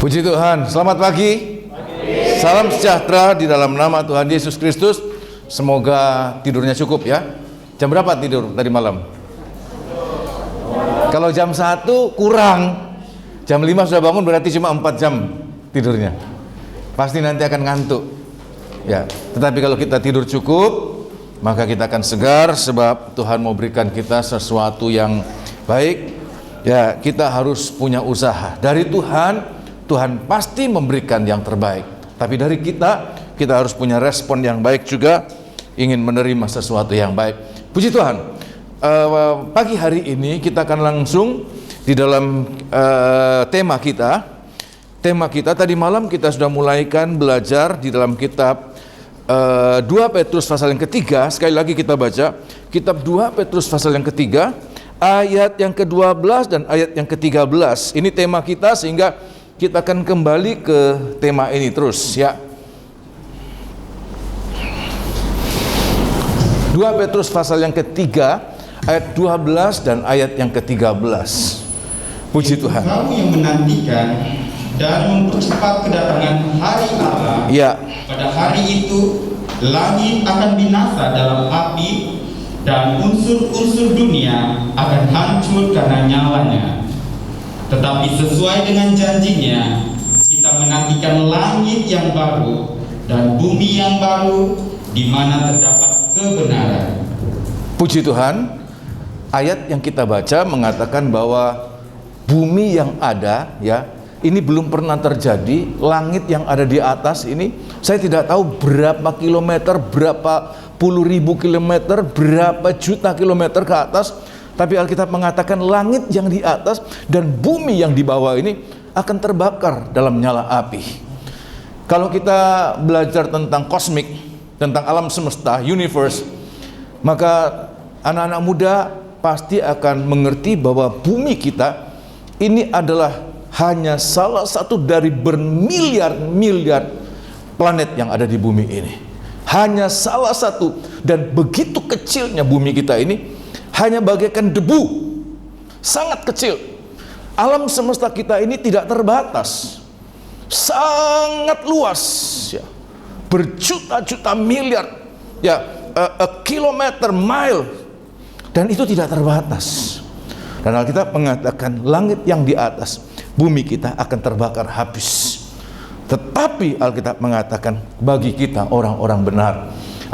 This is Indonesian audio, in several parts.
Puji Tuhan, selamat pagi. Salam sejahtera di dalam nama Tuhan Yesus Kristus. Semoga tidurnya cukup ya. Jam berapa tidur tadi malam? Kalau jam 1 kurang, jam 5 sudah bangun berarti cuma 4 jam tidurnya. Pasti nanti akan ngantuk ya. Tetapi kalau kita tidur cukup, maka kita akan segar, sebab Tuhan mau berikan kita sesuatu yang baik. Ya, kita harus punya usaha. Dari Tuhan pasti memberikan yang terbaik. Tapi dari kita harus punya respon yang baik juga, ingin menerima sesuatu yang baik. Puji Tuhan. Pagi hari ini kita akan langsung di dalam tema kita. Tema kita tadi malam kita sudah mulaikan belajar di dalam kitab 2 Petrus pasal yang ketiga. Sekali lagi kita baca kitab 2 Petrus pasal yang ketiga, ayat yang ke-12 dan ayat yang ke-13. Ini tema kita, sehingga kita akan kembali ke tema ini terus ya. 2 Petrus pasal yang ketiga, ayat 12 dan ayat yang ke-13. Puji Tuhan. Kamu yang menantikan dan mempercepat kedatangan hari Allah. Ya. Pada hari itu langit akan binasa dalam api, dan unsur-unsur dunia akan hancur karena nyalanya. Tetapi sesuai dengan janjinya, kita menantikan langit yang baru dan bumi yang baru, di mana terdapat kebenaran. Puji Tuhan. Ayat yang kita baca mengatakan bahwa bumi yang ada ya, ini belum pernah terjadi. Langit yang ada di atas ini, saya tidak tahu berapa kilometer, berapa puluh ribu kilometer, berapa juta kilometer ke atas. Tapi Alkitab mengatakan langit yang di atas dan bumi yang di bawah ini akan terbakar dalam nyala api. Kalau kita belajar tentang kosmik, tentang alam semesta, universe, maka anak-anak muda pasti akan mengerti bahwa bumi kita ini adalah hanya salah satu dari bermiliar-miliar planet yang ada di bumi ini. Hanya salah satu, dan begitu kecilnya bumi kita ini, hanya bagaikan debu, sangat kecil. Alam semesta kita ini tidak terbatas, sangat luas ya, berjuta-juta miliar ya, kilometer, mile, dan itu tidak terbatas. Dan Alkitab mengatakan langit yang di atas, bumi kita akan terbakar habis. Tetapi Alkitab mengatakan bagi kita orang-orang benar,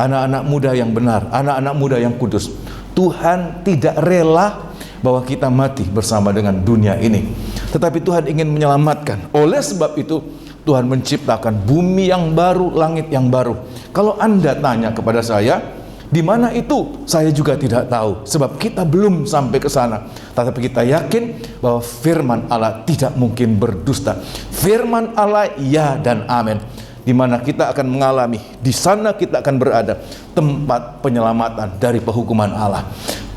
anak-anak muda yang benar, anak-anak muda yang kudus, Tuhan tidak rela bahwa kita mati bersama dengan dunia ini. Tetapi Tuhan ingin menyelamatkan. Oleh sebab itu Tuhan menciptakan bumi yang baru, langit yang baru. Kalau Anda tanya kepada saya, di mana itu? Saya juga tidak tahu, sebab kita belum sampai ke sana. Tetapi kita yakin bahwa firman Allah tidak mungkin berdusta. Firman Allah ya dan amin. Di mana kita akan mengalami, di sana kita akan berada, tempat penyelamatan dari penghukuman Allah.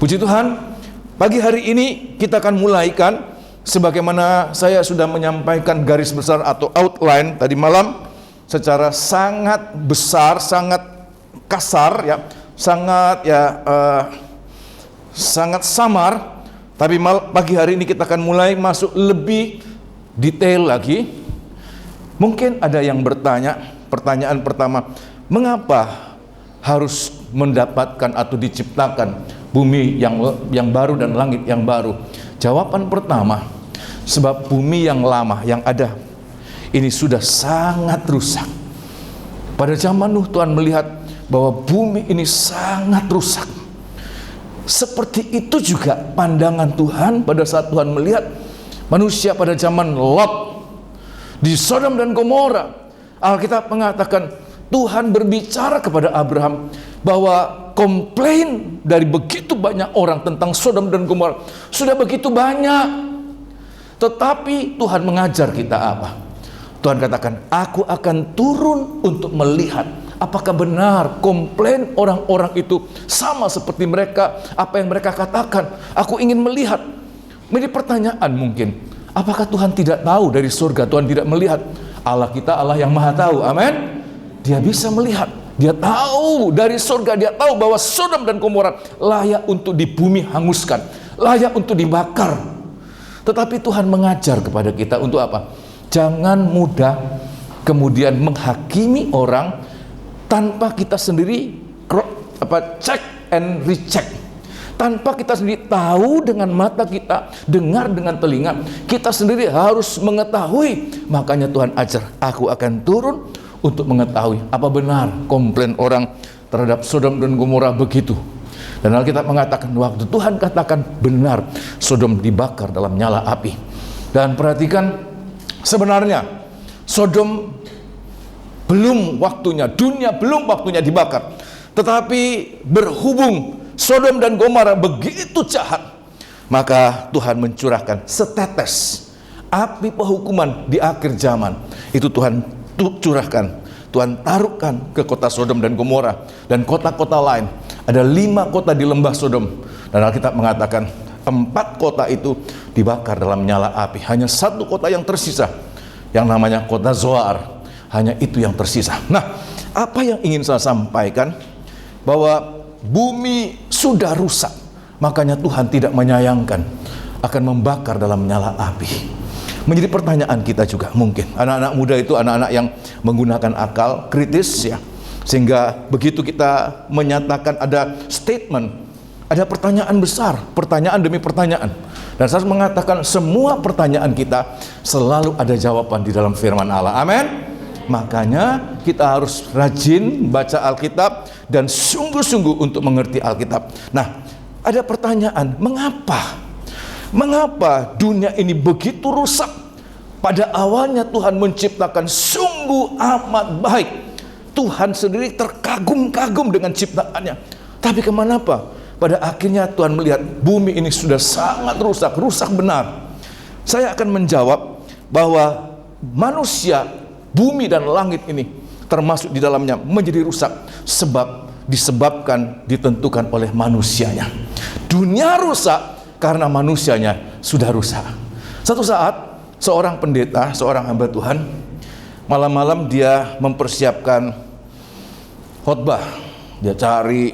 Puji Tuhan. Pagi hari ini kita akan mulaikan, sebagaimana saya sudah menyampaikan garis besar atau outline tadi malam, secara sangat besar, sangat kasar ya, sangat sangat samar. Tapi pagi hari ini kita akan mulai masuk lebih detail lagi. Mungkin ada yang bertanya, pertanyaan pertama, mengapa harus mendapatkan atau diciptakan bumi yang baru dan langit yang baru? Jawaban pertama, sebab bumi yang lama yang ada ini sudah sangat rusak. Pada zaman Nuh, Tuhan melihat bahwa bumi ini sangat rusak. Seperti itu juga pandangan Tuhan pada saat Tuhan melihat manusia pada zaman Lot di Sodom dan Gomora. Alkitab mengatakan Tuhan berbicara kepada Abraham bahwa komplain dari begitu banyak orang tentang Sodom dan Gomora sudah begitu banyak. Tetapi Tuhan mengajar kita apa? Tuhan katakan, aku akan turun untuk melihat apakah benar komplain orang-orang itu sama seperti mereka, apa yang mereka katakan. Aku ingin melihat. Ini pertanyaan mungkin, apakah Tuhan tidak tahu dari surga? Tuhan tidak melihat? Allah kita Allah yang maha tahu, amin. Dia bisa melihat, dia tahu dari surga, dia tahu bahwa Sodom dan Gomora layak untuk di bumi hanguskan, layak untuk dibakar. Tetapi Tuhan mengajar kepada kita untuk apa? Jangan mudah kemudian menghakimi orang tanpa kita sendiri check and recheck. Tanpa kita sendiri tahu dengan mata kita, dengar dengan telinga, kita sendiri harus mengetahui. Makanya Tuhan ajar, aku akan turun untuk mengetahui apa benar komplain orang terhadap Sodom dan Gomora begitu. Dan Alkitab mengatakan waktu Tuhan katakan benar, Sodom dibakar dalam nyala api. Dan perhatikan, sebenarnya Sodom belum waktunya, dunia belum waktunya dibakar. Tetapi berhubung Sodom dan Gomora begitu jahat, maka Tuhan mencurahkan setetes api penghukuman di akhir zaman. Itu Tuhan curahkan, Tuhan taruhkan ke kota Sodom dan Gomora dan kota-kota lain. Ada 5 kota di lembah Sodom, dan Alkitab mengatakan 4 kota itu dibakar dalam nyala api. Hanya 1 kota yang tersisa, yang namanya kota Zoar. Hanya itu yang tersisa. Nah, apa yang ingin saya sampaikan, bahwa bumi sudah rusak, makanya Tuhan tidak menyayangkan, akan membakar dalam nyala api. Menjadi pertanyaan kita juga mungkin, anak-anak muda itu anak-anak yang menggunakan akal kritis ya, sehingga begitu kita menyatakan ada statement, ada pertanyaan besar, pertanyaan demi pertanyaan. Dan saya mengatakan semua pertanyaan kita selalu ada jawaban di dalam firman Allah. Amin. Makanya kita harus rajin baca Alkitab dan sungguh-sungguh untuk mengerti Alkitab. Nah, ada pertanyaan, mengapa dunia ini begitu rusak? Pada awalnya Tuhan menciptakan sungguh amat baik. Tuhan sendiri terkagum-kagum dengan ciptaannya. Tapi kemanapa? Pada akhirnya Tuhan melihat bumi ini sudah sangat rusak, rusak benar. Saya akan menjawab bahwa manusia, bumi dan langit ini termasuk di dalamnya menjadi rusak disebabkan ditentukan oleh manusianya. Dunia rusak karena manusianya sudah rusak. Satu saat seorang pendeta, seorang hamba Tuhan, malam-malam dia mempersiapkan khotbah. Dia cari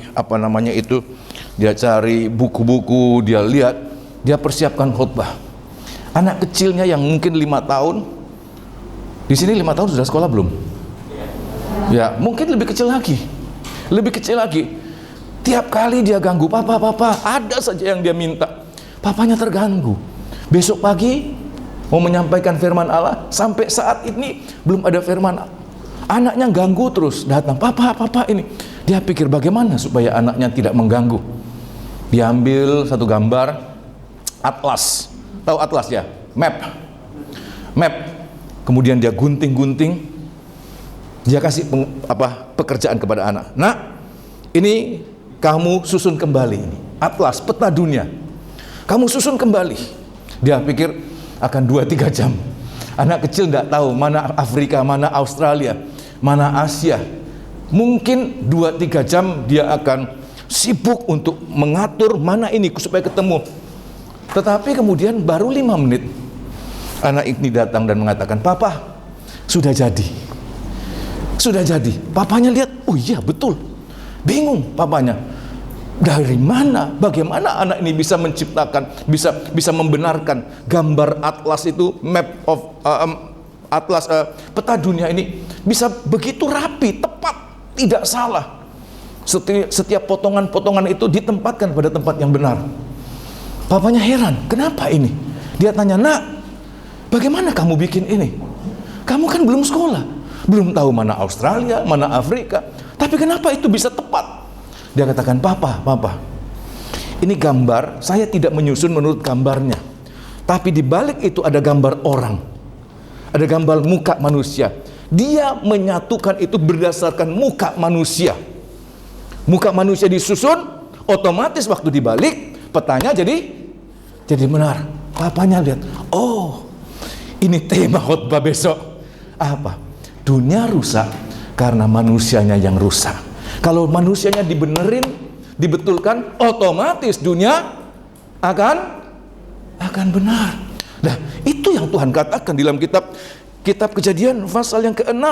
dia cari buku-buku, dia lihat, dia persiapkan khotbah. Anak kecilnya yang mungkin 5 tahun, di sini 5 tahun sudah sekolah belum? Ya, mungkin lebih kecil lagi. Tiap kali dia ganggu, papa, ada saja yang dia minta. Papanya terganggu. Besok pagi mau menyampaikan firman Allah, sampai saat ini belum ada firman. Anaknya ganggu terus, datang, papa ini. Dia pikir bagaimana supaya anaknya tidak mengganggu. Dia ambil satu gambar atlas. Tahu atlas ya? Map. Kemudian dia gunting-gunting. Dia kasih pekerjaan kepada anak. Nah, ini kamu susun kembali ini. Atlas, peta dunia. Kamu susun kembali. Dia pikir akan 2-3 jam. Anak kecil tidak tahu mana Afrika, mana Australia, mana Asia. Mungkin 2-3 jam dia akan sibuk untuk mengatur mana ini supaya ketemu. Tetapi kemudian baru 5 menit anak ini datang dan mengatakan, papa, sudah jadi. Papanya lihat, oh iya betul. Bingung papanya. Dari mana, bagaimana anak ini bisa menciptakan, bisa membenarkan gambar atlas itu, map of atlas peta dunia ini bisa begitu rapi, tepat, tidak salah. Setiap potongan-potongan itu ditempatkan pada tempat yang benar. Papanya heran, kenapa ini? Dia tanya, nak, bagaimana kamu bikin ini? Kamu kan belum sekolah, belum tahu mana Australia, mana Afrika, tapi kenapa itu bisa tepat? Dia katakan, papa, ini gambar, saya tidak menyusun menurut gambarnya, tapi di balik itu ada gambar orang, ada gambar muka manusia. Dia menyatukan itu berdasarkan muka manusia. Muka manusia disusun, otomatis waktu dibalik petanya jadi benar. Papanya lihat, oh, ini tema khotbah besok. Apa? Dunia rusak karena manusianya yang rusak. Kalau manusianya dibenerin, dibetulkan, otomatis dunia akan benar. Nah, itu yang Tuhan katakan di dalam kitab Kejadian pasal yang ke-6.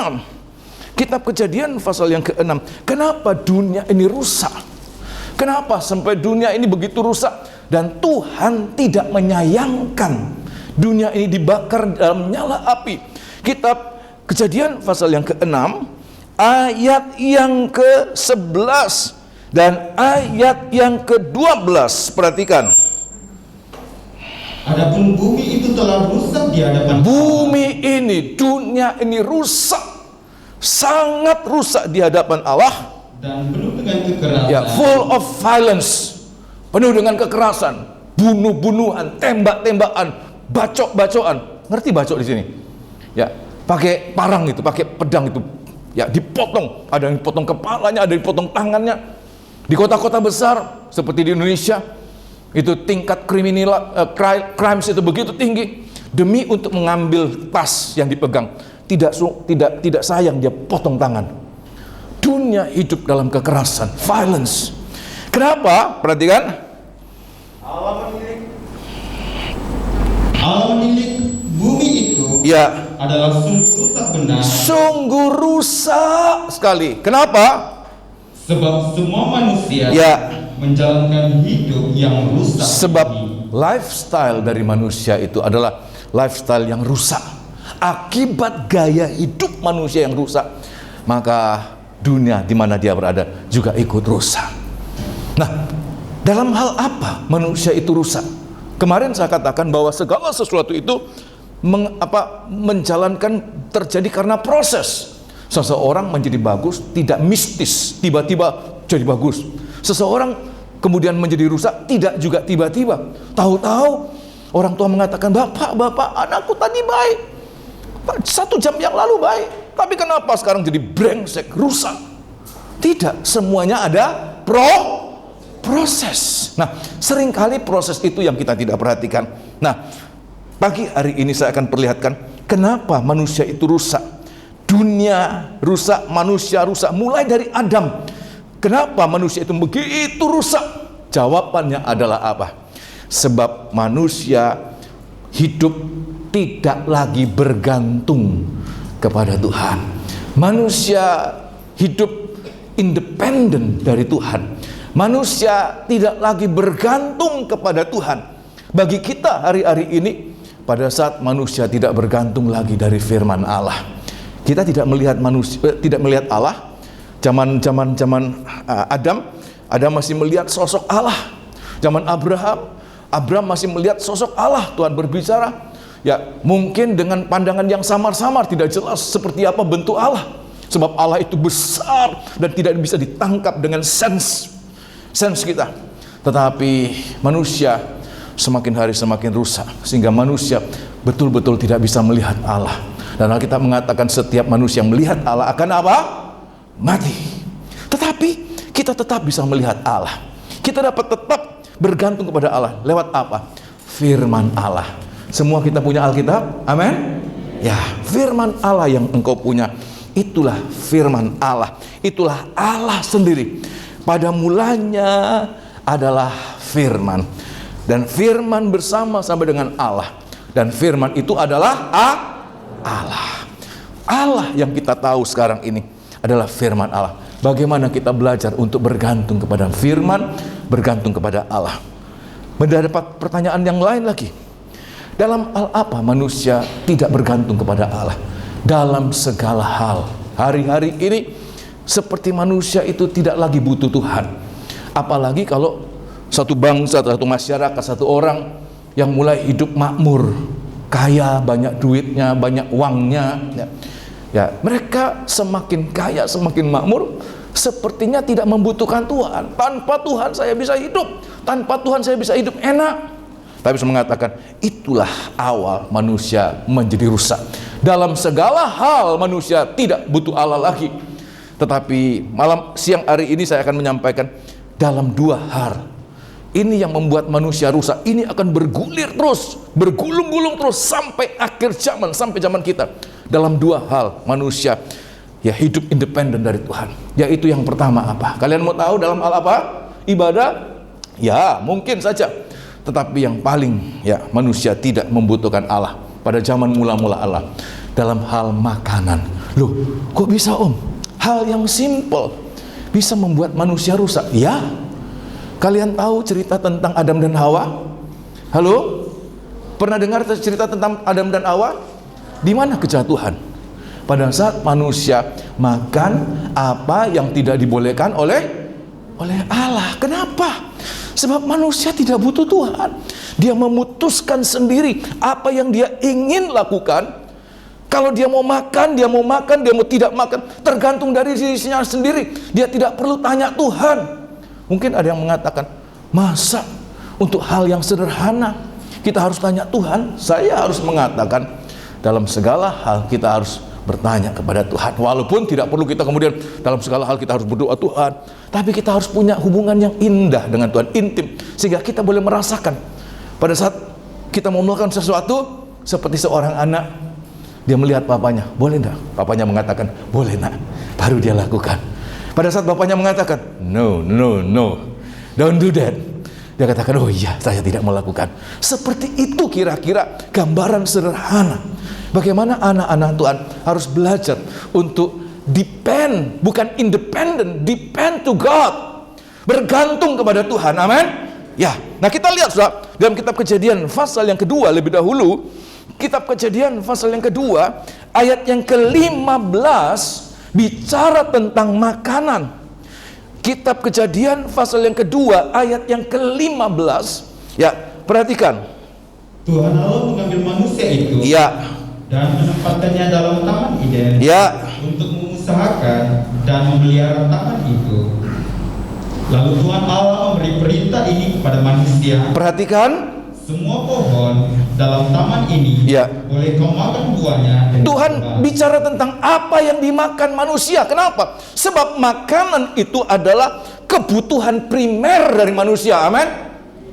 Kitab Kejadian pasal yang ke-6. Kenapa dunia ini rusak? Kenapa sampai dunia ini begitu rusak? Dan Tuhan tidak menyayangkan dunia ini dibakar dalam nyala api. Kitab Kejadian pasal yang ke-6 ayat yang ke-11 dan ayat yang ke-12. Perhatikan. Adapun bumi itu telah rusak di hadapan Bumi ini, dunia ini rusak, sangat rusak di hadapan Allah. dan penuh dengan kekerasan. Ya, full of violence, penuh dengan kekerasan, bunuh-bunuhan, tembak-tembakan, bacok-bacokan. Ngerti bacok di sini? Ya, pakai parang itu, pakai pedang itu. Ya, dipotong. Ada yang potong kepalanya, ada yang potong tangannya. Di kota-kota besar seperti di Indonesia, itu tingkat crimes itu begitu tinggi. Demi untuk mengambil tas yang dipegang, tidak sayang dia potong tangan. Dunia hidup dalam kekerasan, violence. Kenapa? Perhatikan. Allah menilik bumi itu Ya, adalah sungguh rusak benar, sungguh rusak sekali. Kenapa? sebab semua manusia Ya, menjalankan hidup yang rusak. sebab ini. lifestyle dari manusia itu adalah lifestyle yang rusak. Akibat gaya hidup manusia yang rusak, maka dunia di mana dia berada juga ikut rusak. Nah, dalam hal apa manusia itu rusak? Kemarin saya katakan bahwa segala sesuatu itu menjalankan terjadi karena proses. Seseorang menjadi bagus tidak mistis, tiba-tiba jadi bagus. Seseorang kemudian menjadi rusak tidak juga tiba-tiba. Tahu-tahu orang tua mengatakan, Bapak, anakku tadi baik, 1 jam yang lalu baik, tapi kenapa sekarang jadi brengsek, rusak? Tidak, semuanya ada proses. Nah, seringkali proses itu yang kita tidak perhatikan. Nah, pagi hari ini saya akan perlihatkan kenapa manusia itu rusak. Dunia rusak, manusia rusak, mulai dari Adam. Kenapa manusia itu begitu rusak? Jawabannya adalah apa? Sebab manusia hidup tidak lagi bergantung kepada Tuhan. Manusia hidup independen dari Tuhan. Manusia tidak lagi bergantung kepada Tuhan. Bagi kita hari-hari ini, pada saat manusia tidak bergantung lagi dari firman Allah, kita tidak melihat Allah. Zaman Adam masih melihat sosok Allah. Zaman Abraham masih melihat sosok Allah. Tuhan berbicara, ya mungkin dengan pandangan yang samar-samar, tidak jelas seperti apa bentuk Allah. Sebab Allah itu besar dan tidak bisa ditangkap dengan sense kita. Tetapi manusia semakin hari semakin rusak, sehingga manusia betul-betul tidak bisa melihat Allah. Dan Alkitab mengatakan setiap manusia yang melihat Allah akan apa? Mati. Tetapi kita tetap bisa melihat Allah. Kita dapat tetap bergantung kepada Allah. Lewat apa? Firman Allah. Semua kita punya Alkitab? Amin? Ya, firman Allah yang engkau punya, itulah firman Allah. Itulah Allah sendiri. Pada mulanya adalah firman. Dan firman bersama-sama dengan Allah. Dan firman itu adalah Allah. Allah yang kita tahu sekarang ini adalah firman Allah. Bagaimana kita belajar untuk bergantung kepada firman, bergantung kepada Allah. Mendapat pertanyaan yang lain lagi. Dalam hal apa manusia tidak bergantung kepada Allah? Dalam segala hal. Hari-hari ini seperti manusia itu tidak lagi butuh Tuhan. Apalagi kalau satu bangsa, satu masyarakat, satu orang yang mulai hidup makmur, kaya, banyak duitnya, banyak uangnya, ya mereka semakin kaya, semakin makmur, sepertinya tidak membutuhkan Tuhan. Tanpa Tuhan saya bisa hidup, tanpa Tuhan saya bisa hidup enak. Tapi saya mengatakan itulah awal manusia menjadi rusak. Dalam segala hal manusia tidak butuh Allah lagi. Tetapi siang hari ini saya akan menyampaikan dalam 2 hal. Ini yang membuat manusia rusak. Ini akan bergulir terus, bergulung-gulung terus sampai akhir zaman, sampai zaman kita. Dalam 2 hal manusia ya hidup independen dari Tuhan. Yaitu yang pertama apa? Kalian mau tahu dalam hal apa? Ibadah? Ya, mungkin saja. Tetapi yang paling ya manusia tidak membutuhkan Allah pada zaman mula-mula Allah. Dalam hal makanan. Loh, kok bisa Om? Hal yang simple bisa membuat manusia rusak. Ya. Kalian tahu cerita tentang Adam dan Hawa? Halo? Pernah dengar cerita tentang Adam dan Hawa? Di mana kejatuhan? Pada saat manusia makan apa yang tidak dibolehkan oleh Allah. Kenapa? Sebab manusia tidak butuh Tuhan. Dia memutuskan sendiri apa yang dia ingin lakukan. Kalau dia mau makan, dia mau makan, dia mau tidak makan, tergantung dari dirinya sendiri. Dia tidak perlu tanya Tuhan. Mungkin ada yang mengatakan, masa untuk hal yang sederhana kita harus tanya Tuhan? Saya harus mengatakan, dalam segala hal kita harus bertanya kepada Tuhan. Walaupun tidak perlu kita kemudian dalam segala hal kita harus berdoa Tuhan, tapi kita harus punya hubungan yang indah dengan Tuhan, intim, sehingga kita boleh merasakan pada saat kita mau melakukan sesuatu, seperti seorang anak, dia melihat papanya, boleh enggak? Papanya mengatakan, boleh nak, baru dia lakukan. Pada saat bapaknya mengatakan, no, don't do that, dia katakan, oh iya, saya tidak melakukan. Seperti itu kira-kira gambaran sederhana bagaimana anak-anak Tuhan harus belajar untuk depend, bukan independent, depend to God, bergantung kepada Tuhan. Amin. Ya, nah kita lihat saudara, dalam kitab Kejadian pasal yang kedua lebih dahulu, kitab Kejadian pasal yang kedua ayat yang ke-15 bicara tentang makanan. Kitab Kejadian pasal yang kedua ayat yang ke-15, ya, perhatikan. Tuhan Allah mengambil manusia itu, ya, dan menempatkannya dalam taman Eden, ya, untuk mengusahakan dan memelihara taman itu. Lalu Tuhan Allah memberi perintah ini kepada manusia. Perhatikan. Semua pohon dalam taman ini, ya, boleh kau makan buahnya. Tuhan bicara tentang apa yang dimakan manusia. Kenapa? Sebab makanan itu adalah kebutuhan primer dari manusia. Amin.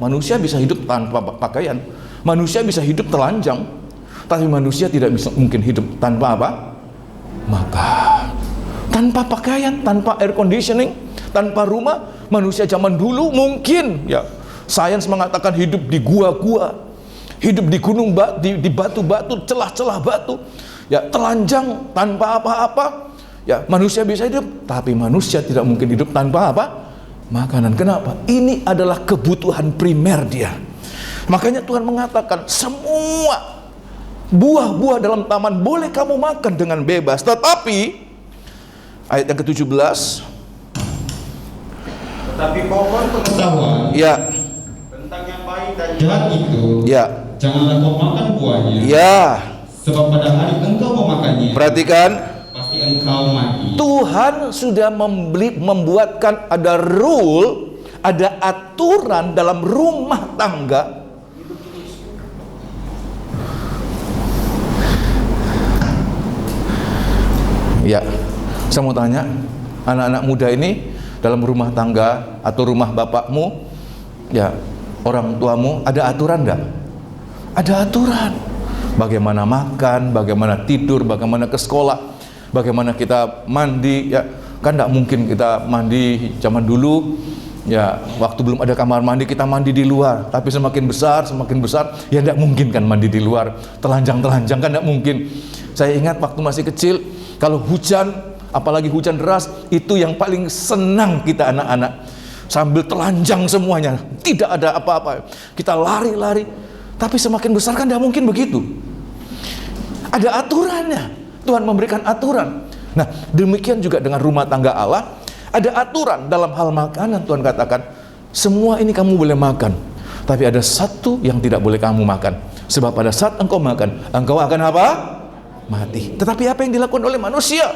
Manusia bisa hidup tanpa pakaian, manusia bisa hidup telanjang, tapi manusia tidak bisa mungkin hidup tanpa apa? Makan. Tanpa pakaian, tanpa air conditioning, tanpa rumah. Manusia zaman dulu mungkin, ya, sains mengatakan hidup di gua-gua, hidup di gunung, di batu-batu, celah-celah batu, ya, telanjang tanpa apa-apa. Ya, manusia bisa hidup, tapi manusia tidak mungkin hidup tanpa apa? Makanan. Kenapa? Ini adalah kebutuhan primer dia. Makanya Tuhan mengatakan semua buah-buah dalam taman boleh kamu makan dengan bebas, tetapi ayat yang ke-17, tetapi pohon pengetahuan, ya, tentang yang baik dan jahat itu, ya, janganlah kau makan buahnya. Ya. Sebab pada hari engkau memakannya, Perhatikan. pasti engkau mati. Tuhan sudah membuatkan ada rule, ada aturan dalam rumah tangga. Ya, saya mau tanya, anak-anak muda ini dalam rumah tangga atau rumah bapakmu, ya, orang tuamu, ada aturan enggak? Ada aturan. Bagaimana makan, bagaimana tidur, bagaimana ke sekolah, bagaimana kita mandi, ya. Kan enggak mungkin kita mandi zaman dulu, ya, waktu belum ada kamar mandi kita mandi di luar. Tapi semakin besar, ya enggak mungkin kan mandi di luar, telanjang-telanjang, kan enggak mungkin. Saya ingat waktu masih kecil, kalau hujan, apalagi hujan deras, itu yang paling senang kita anak-anak, sambil telanjang semuanya, tidak ada apa-apa, kita lari-lari. Tapi semakin besar kan tidak mungkin begitu. Ada aturannya. Tuhan memberikan aturan. Nah, demikian juga dengan rumah tangga Allah, ada aturan dalam hal makanan. Tuhan katakan, semua ini kamu boleh makan, tapi ada satu yang tidak boleh kamu makan. Sebab pada saat engkau makan, engkau akan apa? Mati. Tetapi apa yang dilakukan oleh manusia?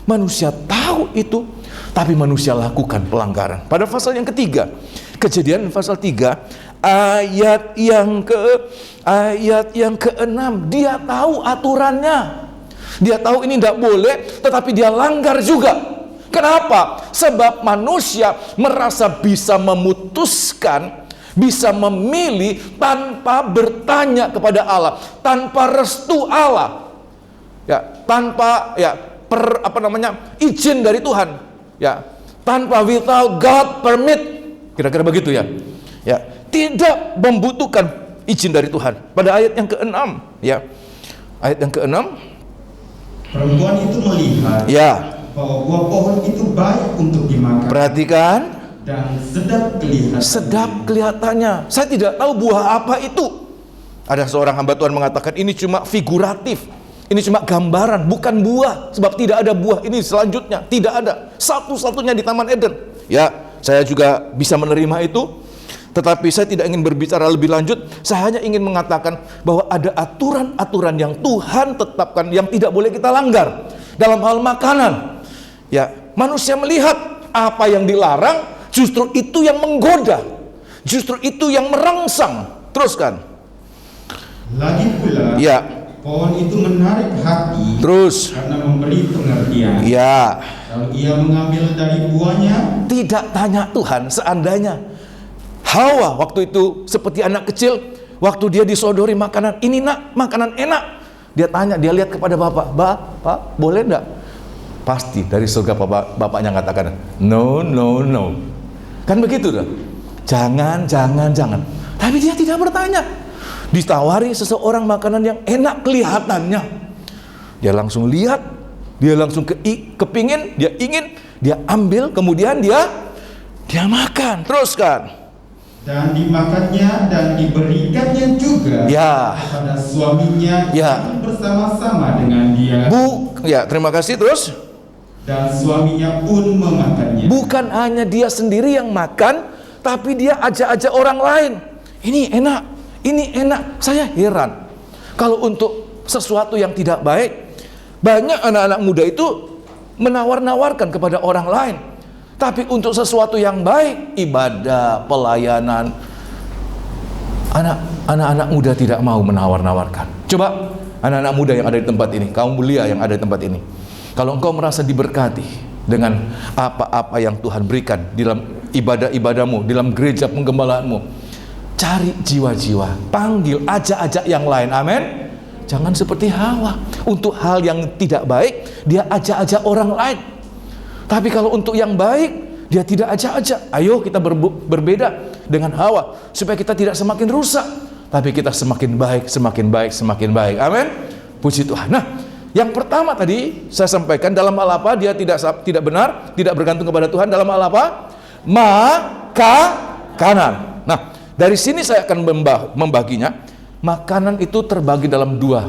Manusia tahu itu, tapi manusia lakukan pelanggaran. Pada pasal yang ketiga, Kejadian pasal 3 ayat yang ke-6, dia tahu aturannya. Dia tahu ini tidak boleh, tetapi dia langgar juga. Kenapa? Sebab manusia merasa bisa memutuskan, bisa memilih tanpa bertanya kepada Allah, tanpa restu Allah, ya, tanpa izin dari Tuhan, ya, tanpa without God permit, kira-kira begitu ya. Ya, tidak membutuhkan izin dari Tuhan. Pada ayat yang ke-6, ya, ayat yang ke-6, perempuan itu melihat, ya, bahwa buah pohon itu baik untuk dimakan. Perhatikan. Dan sedap kelihatan. Sedap kelihatannya. Saya tidak tahu buah apa itu. Ada seorang hamba Tuhan mengatakan ini cuma figuratif. Ini cuma gambaran, bukan buah. Sebab tidak ada buah ini selanjutnya. Tidak ada. Satu-satunya di Taman Eden. Ya, saya juga bisa menerima itu. Tetapi saya tidak ingin berbicara lebih lanjut. Saya hanya ingin mengatakan bahwa ada aturan-aturan yang Tuhan tetapkan yang tidak boleh kita langgar. Dalam hal makanan. Ya, manusia melihat apa yang dilarang, justru itu yang menggoda. Justru itu yang merangsang. Teruskan. Lagi pula, Ya. pohon itu menarik hati Terus. karena memberi pengertian. Ya. Lalu ia mengambil dari buahnya. Tidak tanya Tuhan, seandainya Hawa waktu itu seperti anak kecil, waktu dia disodori makanan, ini nak, makanan enak. Dia tanya, dia lihat kepada bapak, Pak, boleh enggak? Pasti dari surga bapaknya katakan, no, no, no. Kan begitu dah. Jangan. Tapi dia tidak bertanya. Ditawari seseorang makanan yang enak kelihatannya, dia langsung lihat, dia langsung kepingin, dia ingin, dia ambil, kemudian dia makan. Teruskan. Dan dimakannya dan diberikannya juga Ya. kepada suaminya Ya. yang bersama-sama dengan dia. Ya, terima kasih. Terus, Dan suaminya pun memakannya. bukan hanya dia sendiri yang makan, tapi dia ajak-ajak orang lain. Ini enak. Saya heran. Kalau untuk sesuatu yang tidak baik, banyak anak-anak muda itu menawar-nawarkan kepada orang lain. Tapi untuk sesuatu yang baik, ibadah, pelayanan, anak-anak muda tidak mau menawar-nawarkan. Coba anak-anak muda yang ada di tempat ini, kaum mulia yang ada di tempat ini, kalau engkau merasa diberkati dengan apa-apa yang Tuhan berikan di dalam ibadah-ibadahmu, di dalam gereja penggembalaanmu, cari jiwa-jiwa, panggil, ajak-ajak yang lain. Amin. Jangan seperti Hawa, untuk hal yang tidak baik dia ajak-ajak orang lain. Tapi kalau untuk yang baik dia tidak ajak-ajak. Ayo kita berbeda dengan Hawa, supaya kita tidak semakin rusak, tapi kita semakin baik. Amin. Puji Tuhan. Nah, yang pertama tadi saya sampaikan, dalam hal apa dia tidak benar, tidak bergantung kepada Tuhan. Dalam hal apa? Makanan. Nah, dari sini saya akan membaginya. Makanan itu terbagi dalam dua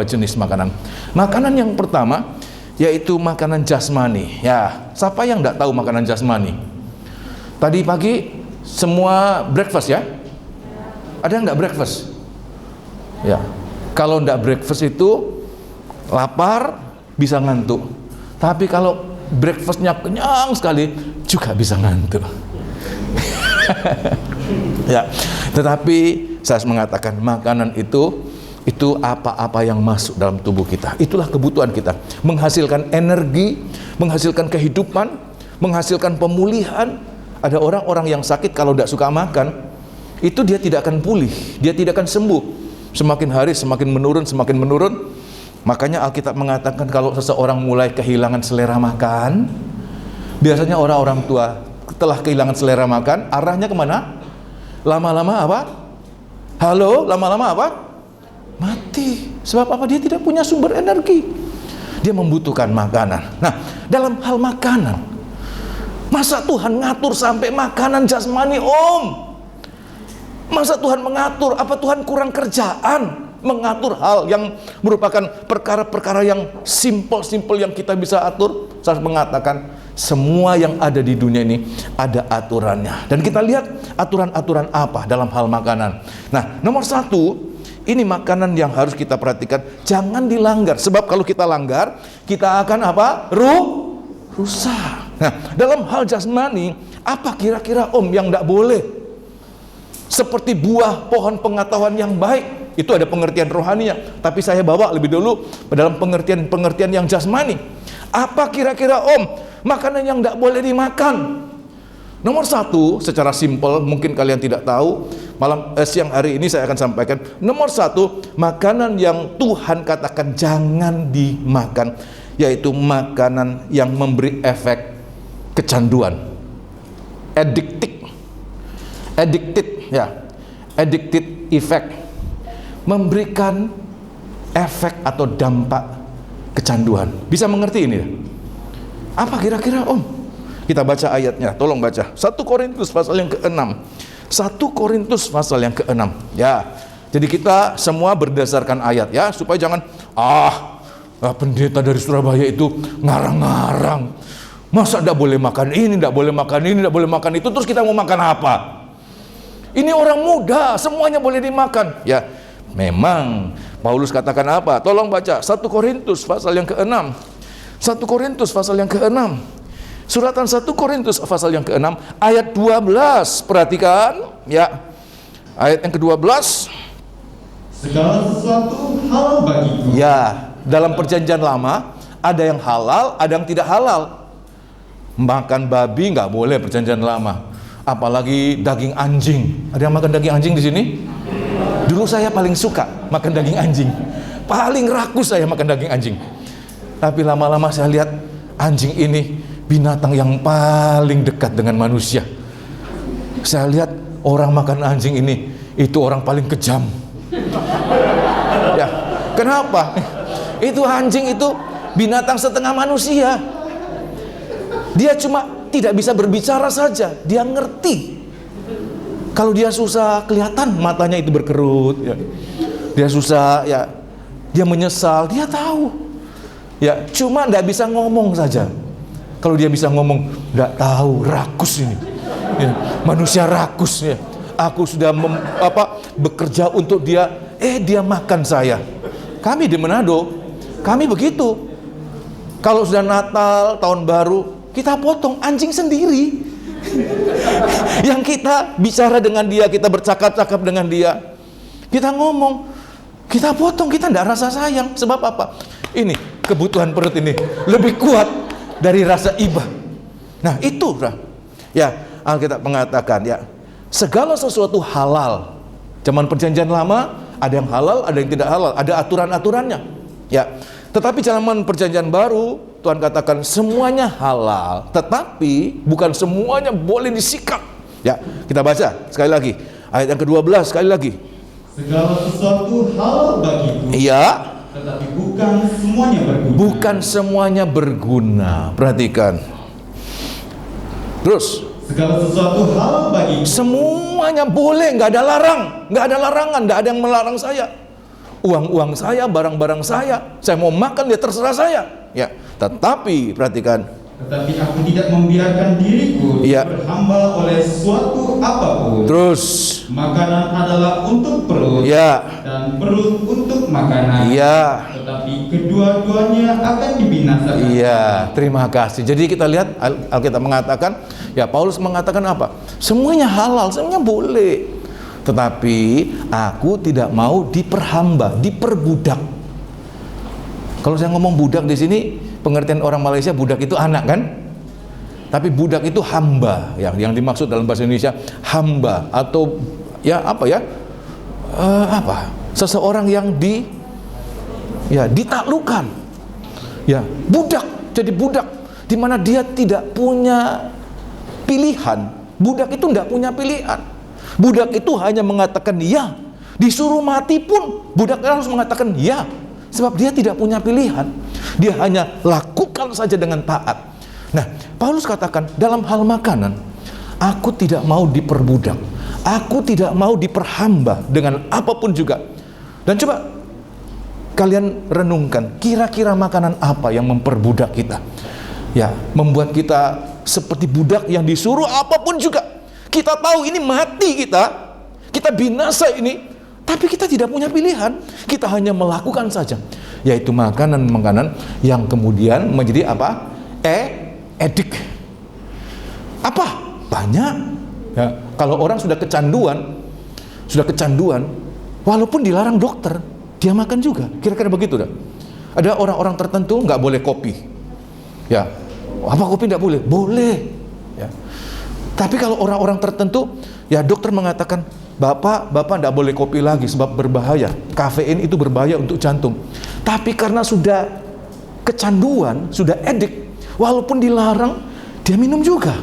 jenis makanan. Makanan yang pertama yaitu makanan jasmani. Ya, siapa yang tidak tahu makanan jasmani? Tadi pagi semua breakfast ya? Ada yang tidak breakfast? Ya. Kalau tidak breakfast itu lapar, bisa ngantuk. Tapi kalau breakfastnya kenyang sekali, juga bisa ngantuk. Ya, tetapi saya mengatakan makanan itu apa-apa yang masuk dalam tubuh kita. Itulah kebutuhan kita. Menghasilkan energi, menghasilkan kehidupan, menghasilkan pemulihan. Ada orang-orang yang sakit kalau tidak suka makan, itu dia tidak akan pulih, dia tidak akan sembuh. Semakin hari semakin menurun. Makanya Alkitab mengatakan kalau seseorang mulai kehilangan selera makan, biasanya orang-orang tua setelah kehilangan selera makan, arahnya kemana? Lama-lama apa? Lama-lama apa? Mati. Sebab apa? Dia tidak punya sumber energi. Dia membutuhkan makanan. Nah, dalam hal makanan, masa Tuhan ngatur sampai makanan jasmani, Om? Masa Tuhan mengatur? Apa Tuhan kurang kerjaan mengatur hal yang merupakan perkara-perkara yang simple yang kita bisa atur? Saya mengatakan semua yang ada di dunia ini ada aturannya. Dan kita lihat aturan-aturan apa dalam hal makanan. Nah, nomor satu, ini makanan yang harus kita perhatikan, jangan dilanggar. Sebab kalau kita langgar, kita akan apa? Rusak. Nah, dalam hal jasmani, apa kira-kira Om yang tidak boleh? Seperti buah pohon pengetahuan yang baik, itu ada pengertian rohaninya. Tapi saya bawa lebih dulu dalam pengertian yang jasmani. Apa kira-kira Om makanan yang tidak boleh dimakan? Nomor satu, secara simpel, mungkin kalian tidak tahu, siang hari ini saya akan sampaikan. Nomor satu, makanan yang Tuhan katakan jangan dimakan, yaitu makanan yang memberi efek kecanduan, addicted effect, memberikan efek atau dampak kecanduan. Bisa mengerti ini? Apa kira-kira Om? Kita baca ayatnya, tolong baca 1 Korintus pasal yang ke-6. 1 Korintus pasal yang ke-6. Ya, jadi kita semua berdasarkan ayat ya, supaya jangan pendeta dari Surabaya itu ngarang-ngarang. Masa tidak boleh makan ini, tidak boleh makan ini, tidak boleh makan itu, terus kita mau makan apa? Ini orang muda, semuanya boleh dimakan. Ya, memang Paulus katakan apa? Tolong baca 1 Korintus pasal yang ke-6. 1 Korintus pasal yang ke-6. Suratan 1 Korintus pasal yang ke-6 ayat 12. Perhatikan, ya. Ayat yang ke-12. Segala sesuatu halal bagiku. Ya, dalam perjanjian lama ada yang halal, ada yang tidak halal. Makan babi nggak boleh perjanjian lama. Apalagi daging anjing. Ada yang makan daging anjing di sini? Dulu saya paling suka makan daging anjing. Paling rakus saya makan daging anjing. Tapi lama-lama saya lihat anjing ini binatang yang paling dekat dengan manusia. Saya lihat orang makan anjing ini itu orang paling kejam. Ya, kenapa? Itu anjing itu binatang setengah manusia. Dia cuma tidak bisa berbicara saja, dia ngerti. Kalau dia susah, kelihatan matanya itu berkerut, ya. Dia susah, ya, dia menyesal, dia tahu. Ya, cuma tidak bisa ngomong saja. Kalau dia bisa ngomong, nggak tahu, rakus ini. Ya, manusia rakus, ya. Aku sudah bekerja untuk dia, dia makan saya. Kami di Manado, kami begitu. Kalau sudah Natal, tahun baru, kita potong anjing sendiri. Yang kita bicara dengan dia, kita bercakap-cakap dengan dia, kita ngomong, kita potong, kita tidak rasa sayang. Sebab apa? Ini kebutuhan perut ini lebih kuat dari rasa iba. Nah itu, ya, Alkitab mengatakan, ya, segala sesuatu halal. Zaman perjanjian lama ada yang halal, ada yang tidak halal, ada aturan-aturannya. Ya, tetapi zaman perjanjian baru Tuhan katakan semuanya halal, tetapi bukan semuanya boleh disikat. Ya, kita baca sekali lagi ayat yang ke-12 sekali lagi. Segala sesuatu halal bagiku. Iya. Tetapi bukan semuanya berguna. Bukan semuanya berguna. Perhatikan. Terus. Segala sesuatu halal bagiku. Semuanya boleh, nggak ada larang, nggak ada larangan, nggak ada yang melarang saya. Uang-uang saya, barang-barang saya mau makan, dia terserah saya. Ya, tetapi perhatikan. Tetapi aku tidak membiarkan diriku berhamba oleh suatu apapun. Terus. Makanan adalah untuk perut. Ya. Dan perut untuk makanan. Ya. Tetapi kedua-duanya akan dibinasakan. Iya, terima kasih. Jadi kita lihat Alkitab mengatakan, ya, Paulus mengatakan apa? Semuanya halal, semuanya boleh. Tetapi aku tidak mau diperhamba, diperbudak. Kalau saya ngomong budak di sini, pengertian orang Malaysia budak itu anak kan? Tapi budak itu hamba, yang dimaksud dalam bahasa Indonesia hamba atau ya apa ya? Seseorang yang ditaklukkan. Ya, budak. Jadi budak di mana dia tidak punya pilihan. Budak itu tidak punya pilihan. Budak itu hanya mengatakan ya. Disuruh mati pun budak harus mengatakan ya. Sebab dia tidak punya pilihan. Dia hanya lakukan saja dengan taat. Nah, Paulus katakan dalam hal makanan, aku tidak mau diperbudak. Aku tidak mau diperhamba dengan apapun juga. Dan coba kalian renungkan, kira-kira makanan apa yang memperbudak kita? Ya, membuat kita seperti budak yang disuruh apapun juga. Kita tahu ini mati kita binasa ini, tapi kita tidak punya pilihan. Kita hanya melakukan saja, yaitu makanan-makanan yang kemudian menjadi apa? Edik. Apa? Banyak. Ya, kalau orang sudah kecanduan, walaupun dilarang dokter, dia makan juga. Kira-kira begitu dah. Ada orang-orang tertentu nggak boleh kopi. Ya, apa kopi nggak boleh? Boleh. Ya. Tapi kalau orang-orang tertentu, ya dokter mengatakan, Bapak nggak boleh kopi lagi sebab berbahaya. Kafein itu berbahaya untuk jantung. Tapi karena sudah kecanduan, sudah edik, walaupun dilarang, dia minum juga.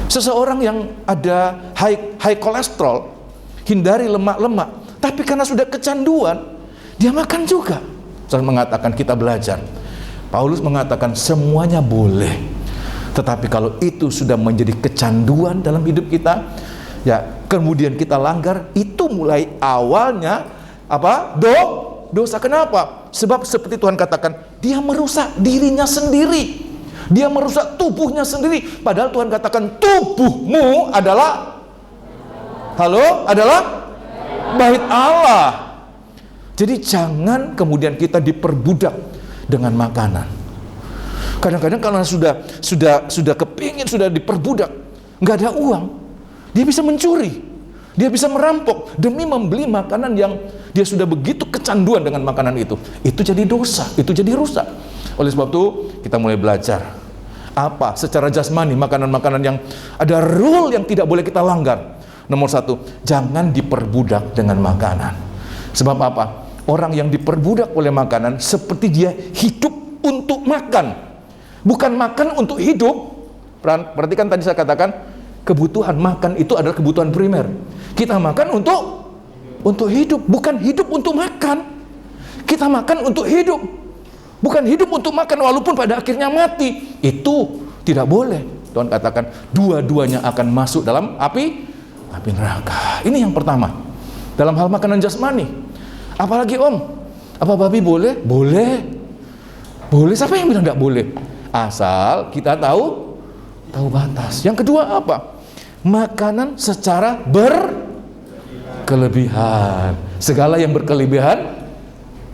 Seseorang yang ada high kolesterol, hindari lemak-lemak, tapi karena sudah kecanduan, dia makan juga. Saya mengatakan kita belajar. Paulus mengatakan semuanya boleh. Tetapi kalau itu sudah menjadi kecanduan dalam hidup kita, ya kemudian kita langgar, itu mulai awalnya apa? dosa. Kenapa? Sebab seperti Tuhan katakan, dia merusak dirinya sendiri. Dia merusak tubuhnya sendiri. Padahal Tuhan katakan tubuhmu adalah bait Allah. Jadi jangan kemudian kita diperbudak dengan makanan. Kadang-kadang karena sudah kepingin, sudah diperbudak, nggak ada uang, dia bisa mencuri, dia bisa merampok demi membeli makanan yang dia sudah begitu kecanduan dengan makanan itu. Itu jadi dosa, itu jadi rusak. Oleh sebab itu kita mulai belajar apa secara jasmani makanan-makanan yang ada rule yang tidak boleh kita langgar. Nomor satu, jangan diperbudak dengan makanan. Sebab apa? Orang yang diperbudak oleh makanan seperti dia hidup untuk makan, bukan makan untuk hidup. Perhatikan tadi saya katakan, kebutuhan makan itu adalah kebutuhan primer. Kita makan untuk hidup, bukan hidup untuk makan. Kita makan untuk hidup, bukan hidup untuk makan, walaupun pada akhirnya mati. Itu tidak boleh. Tuhan katakan dua-duanya akan masuk dalam api neraka. Ini yang pertama, dalam hal makanan jasmani. Apalagi Om, apa babi boleh? Boleh. Siapa yang bilang tidak boleh? Asal kita tahu batas. Yang kedua apa? Makanan secara berkelebihan. Segala yang berkelebihan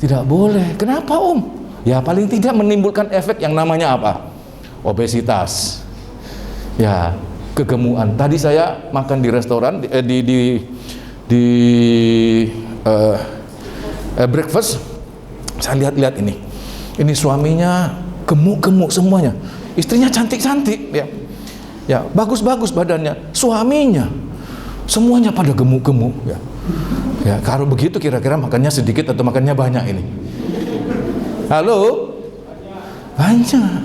tidak boleh. Kenapa Om? Ya paling tidak menimbulkan efek yang namanya apa? Obesitas. Ya, kegemukan. Tadi saya makan di restoran breakfast. Saya lihat-lihat ini suaminya gemuk-gemuk semuanya, istrinya cantik-cantik, ya bagus-bagus badannya, suaminya semuanya pada gemuk-gemuk, ya kalau begitu kira-kira makannya sedikit atau makannya banyak ini? Halo? Banyak.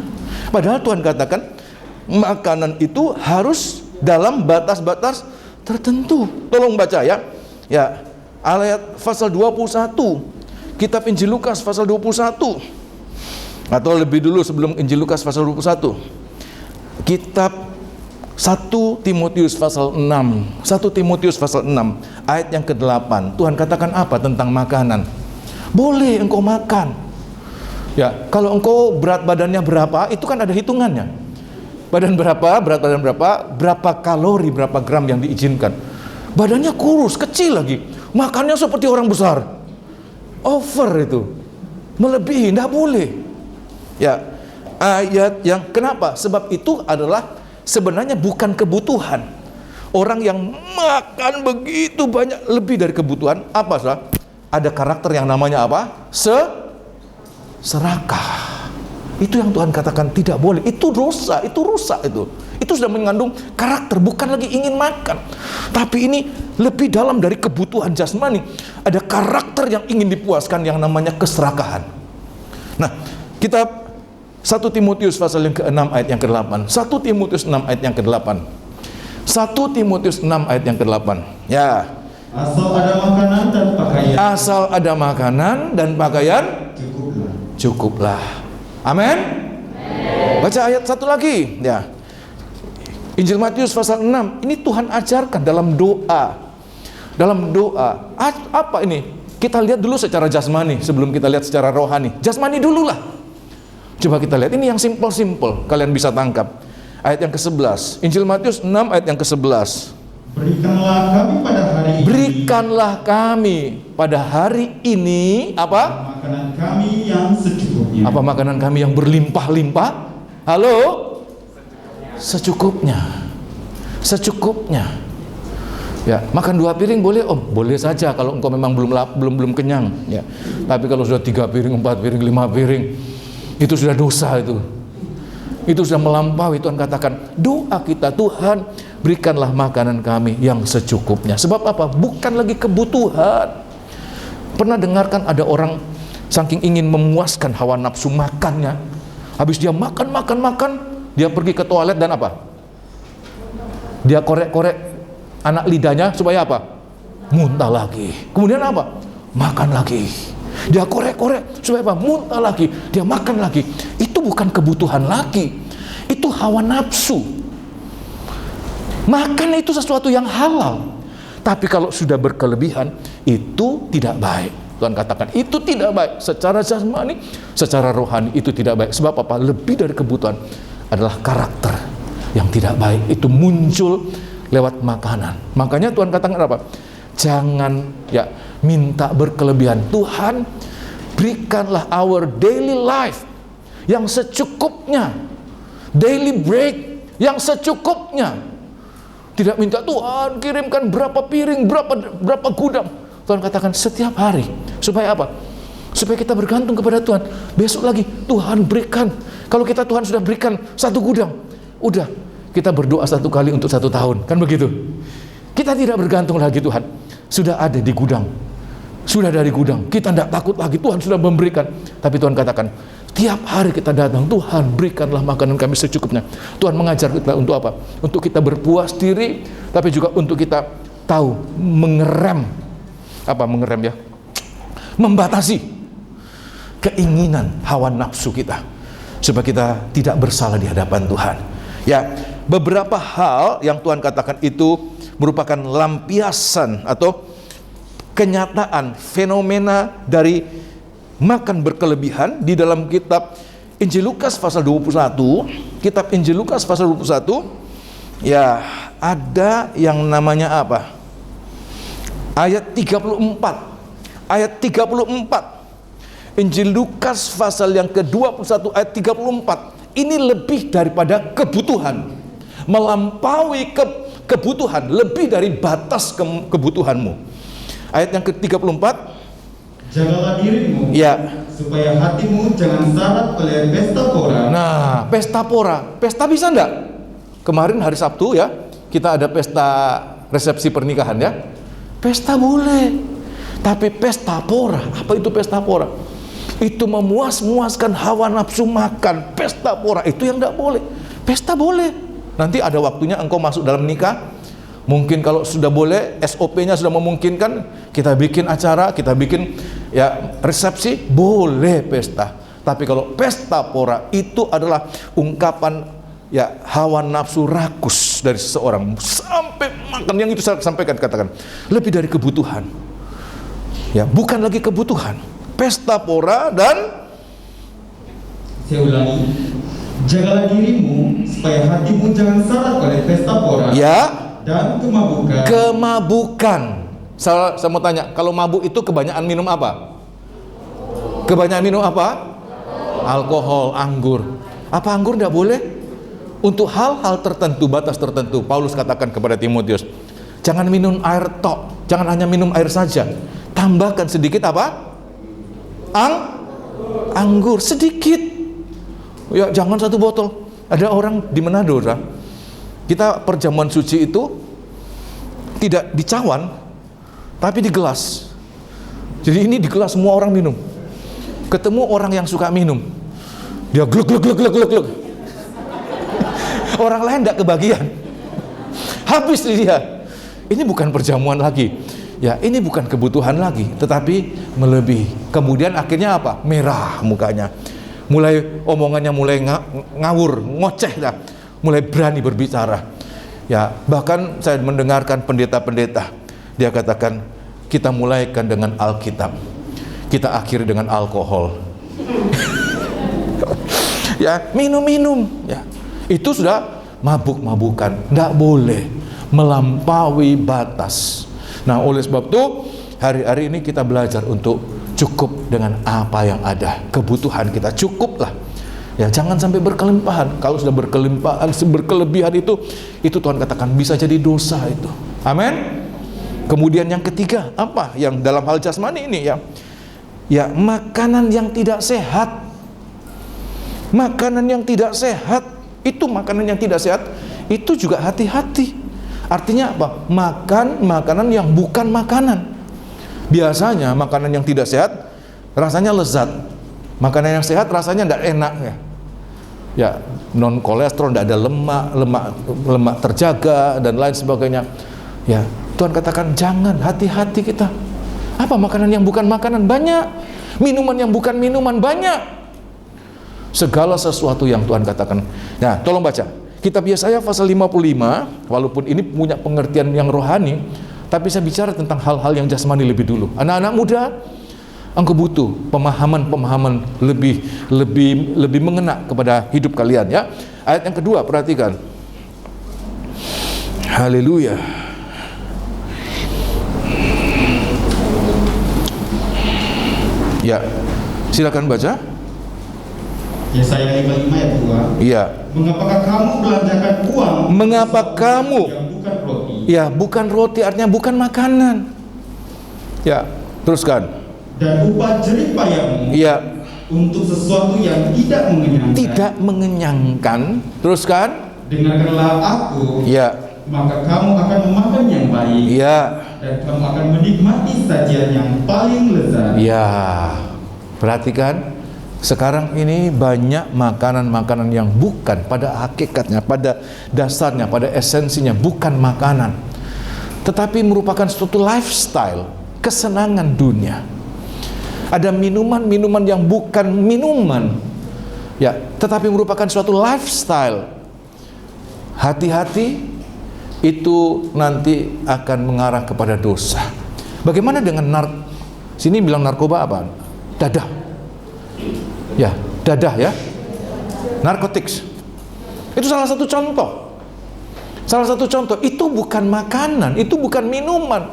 Padahal Tuhan katakan makanan itu harus dalam batas-batas tertentu. Tolong baca ya. Ya, ayat pasal 21. Kitab Injil Lukas pasal 21. Atau lebih dulu sebelum Injil Lukas pasal 21. Kitab 1 Timotius pasal 6. 1 Timotius pasal 6 ayat yang ke-8. Tuhan katakan apa tentang makanan? Boleh engkau makan. Ya, kalau engkau berat badannya berapa, itu kan ada hitungannya. Berat badan berapa kalori, berapa gram yang diizinkan. Badannya kurus, kecil lagi, makannya seperti orang besar. Over itu, melebihi, tidak boleh. Ya, ayat yang kenapa? Sebab itu adalah sebenarnya bukan kebutuhan. Orang yang makan begitu banyak, lebih dari kebutuhan, apa sah? Ada karakter yang namanya apa? Serakah. Itu yang Tuhan katakan tidak boleh. Itu dosa, itu rusak itu. Itu sudah mengandung karakter, bukan lagi ingin makan. Tapi ini lebih dalam dari kebutuhan jasmani. Ada karakter yang ingin dipuaskan yang namanya keserakahan. Nah, kitab 1 Timotius pasal yang ke-6 ayat yang ke-8. 1 Timotius 6 ayat yang ke-8. 1 Timotius 6 ayat yang ke-8. Ya. Asal ada makanan dan pakaian. Asal ada makanan dan pakaian, cukuplah. Amin. Baca ayat satu lagi. Ya. Injil Matius pasal 6. Ini Tuhan ajarkan dalam doa. Dalam doa. Apa ini? Kita lihat dulu secara jasmani sebelum kita lihat secara rohani. Jasmani dululah. Coba kita lihat. Ini yang simple-simple. Kalian bisa tangkap. Ayat yang ke-11. Injil Matius 6 ayat yang ke-11. Berikanlah kami pada hari ini. Berikanlah kami pada hari ini apa? Makanan kami yang secukupnya. Apa makanan kami yang berlimpah-limpah? Halo? Secukupnya. Secukupnya. Ya, makan 2 piring boleh Om? Boleh saja kalau engkau memang belum kenyang, ya. Tapi kalau sudah 3 piring, 4 piring, 5 piring, itu sudah dosa itu. Itu sudah melampaui. Tuhan katakan, doa kita, Tuhan berikanlah makanan kami yang secukupnya. Sebab apa? Bukan lagi kebutuhan. Pernah dengarkan ada orang saking ingin memuaskan hawa nafsu makannya, habis dia makan, dia pergi ke toilet dan apa? Dia korek-korek anak lidahnya supaya apa? Muntah lagi. Kemudian apa? Makan lagi. Dia korek-korek supaya apa? Muntah lagi. Dia makan lagi. Itu bukan kebutuhan lagi. Itu hawa nafsu. Makan itu sesuatu yang halal. Tapi kalau sudah berkelebihan, itu tidak baik. Tuhan katakan itu tidak baik. Secara jasmani, secara rohani itu tidak baik. Sebab apa? Lebih dari kebutuhan adalah karakter yang tidak baik. Itu muncul lewat makanan. Makanya Tuhan katakan apa? Jangan ya minta berkelebihan. Tuhan, berikanlah our daily life yang secukupnya, daily bread yang secukupnya. Tidak minta Tuhan kirimkan berapa piring, berapa gudang. Tuhan katakan setiap hari. Supaya apa? Supaya kita bergantung kepada Tuhan. Besok lagi Tuhan berikan. Kalau kita Tuhan sudah berikan 1 gudang, udah kita berdoa 1 kali untuk 1 tahun, kan begitu? Kita tidak bergantung lagi Tuhan. Sudah ada di gudang. Sudah dari gudang. Kita tidak takut lagi, Tuhan sudah memberikan. Tapi Tuhan katakan, tiap hari kita datang, Tuhan berikanlah makanan kami secukupnya. Tuhan mengajar kita untuk apa? Untuk kita berpuas diri, tapi juga untuk kita tahu mengerem. Apa mengerem ya? Membatasi keinginan hawa nafsu kita, supaya kita tidak bersalah di hadapan Tuhan. Ya, beberapa hal yang Tuhan katakan itu merupakan lampiasan atau kenyataan fenomena dari makan berkelebihan di dalam kitab Injil Lukas pasal 21. Kitab Injil Lukas pasal 21, ya ada yang namanya apa? Ayat 34. Ayat 34. Injil Lukas pasal yang ke-21 ayat 34. Ini lebih daripada kebutuhan. Melampaui kebutuhan, lebih dari batas kebutuhanmu. Ayat yang ke-34. Jagalah dirimu, ya, supaya hatimu jangan syarat oleh pesta pora. Nah, pesta pora. Pesta bisa enggak? Kemarin hari Sabtu ya, kita ada pesta resepsi pernikahan ya. Pesta boleh. Tapi pesta pora, apa itu pesta pora? Itu memuaskan hawa nafsu makan. Pesta pora itu yang enggak boleh. Pesta boleh. Nanti ada waktunya engkau masuk dalam nikah. Mungkin kalau sudah boleh, SOP-nya sudah memungkinkan, kita bikin acara, kita bikin ya resepsi, boleh pesta. Tapi kalau pesta pora itu adalah ungkapan ya hawa nafsu rakus dari seseorang sampai makan, yang itu saya sampaikan, katakan lebih dari kebutuhan. Ya, bukan lagi kebutuhan. Pesta pora dan saya ulangi, jagalah dirimu supaya hatimu jangan syarat oleh pesta pora. Ya. Dan kemabukan. Kemabukan. Saya mau tanya, kalau mabuk itu kebanyakan minum apa? Kebanyakan minum apa? Alkohol, anggur. Apa anggur tidak boleh? Untuk hal-hal tertentu, batas tertentu. Paulus katakan kepada Timotius, jangan minum air tok, jangan hanya minum air saja. Tambahkan sedikit apa? Anggur sedikit. Ya, jangan 1 botol. Ada orang di Manado, kita perjamuan suci itu tidak di cawan, tapi di gelas. Jadi ini di gelas semua orang minum. Ketemu orang yang suka minum, dia gluk gluk gluk gluk gluk gluk. Orang lain tidak kebagian, habis dia. Ini bukan perjamuan lagi. Ya, ini bukan kebutuhan lagi, tetapi melebihi. Kemudian akhirnya apa? Merah mukanya. Mulai omongannya mulai ngawur, ngoceh dah. Mulai berani berbicara. Ya, bahkan saya mendengarkan pendeta-pendeta, dia katakan, kita mulaikan dengan Alkitab, kita akhiri dengan alkohol. Ya, minum-minum, ya. Itu sudah mabuk-mabukan, tidak boleh melampaui batas. Nah, oleh sebab itu hari-hari ini kita belajar untuk cukup dengan apa yang ada. Kebutuhan kita cukuplah. Ya, jangan sampai berkelimpahan. Kalau sudah berkelimpahan, berkelebihan itu Tuhan katakan bisa jadi dosa itu. Amin. Kemudian yang ketiga, apa yang dalam hal jasmani ini ya? Ya, makanan yang tidak sehat. Makanan yang tidak sehat, itu makanan yang tidak sehat, itu juga hati-hati. Artinya apa? Makan makanan yang bukan makanan. Biasanya makanan yang tidak sehat rasanya lezat. Makanan yang sehat rasanya tidak enak ya. Ya, non kolesterol, tidak ada lemak terjaga dan lain sebagainya. Ya, Tuhan katakan jangan, hati-hati kita. Apa makanan yang bukan makanan? Banyak. Minuman yang bukan minuman banyak. Segala sesuatu yang Tuhan katakan. Nah, tolong baca kitab Yesaya pasal 55, walaupun ini punya pengertian yang rohani, tapi saya bicara tentang hal-hal yang jasmani lebih dulu. Anak-anak muda, engkau butuh pemahaman-pemahaman lebih mengena kepada hidup kalian ya. Ayat yang kedua, perhatikan. Haleluya. Ya, silakan baca. Yesaya 55 ayat 2. Iya. Mengapakah kamu belanjakan uang? Mengapa kamu? Yang bukan roti. Ya, bukan roti artinya bukan makanan. Ya, teruskan. Dan upah jerih payahmu. Iya. Untuk sesuatu yang tidak mengenyangkan. Tidak mengenyangkan. Teruskan. Dengarkanlah aku. Iya. Maka kamu akan memakan yang baik. Iya. Dan kamu akan menikmati sajian yang paling lezat. Ya, perhatikan. Sekarang ini banyak makanan-makanan yang bukan pada hakikatnya, pada dasarnya, pada esensinya bukan makanan, tetapi merupakan suatu lifestyle, kesenangan dunia. Ada minuman-minuman yang bukan minuman, ya, tetapi merupakan suatu lifestyle. Hati-hati, itu nanti akan mengarah kepada dosa. Bagaimana dengan sini bilang narkoba apa? Dadah. Ya, dadah ya. Narkotics. Itu salah satu contoh. Salah satu contoh, itu bukan makanan, itu bukan minuman.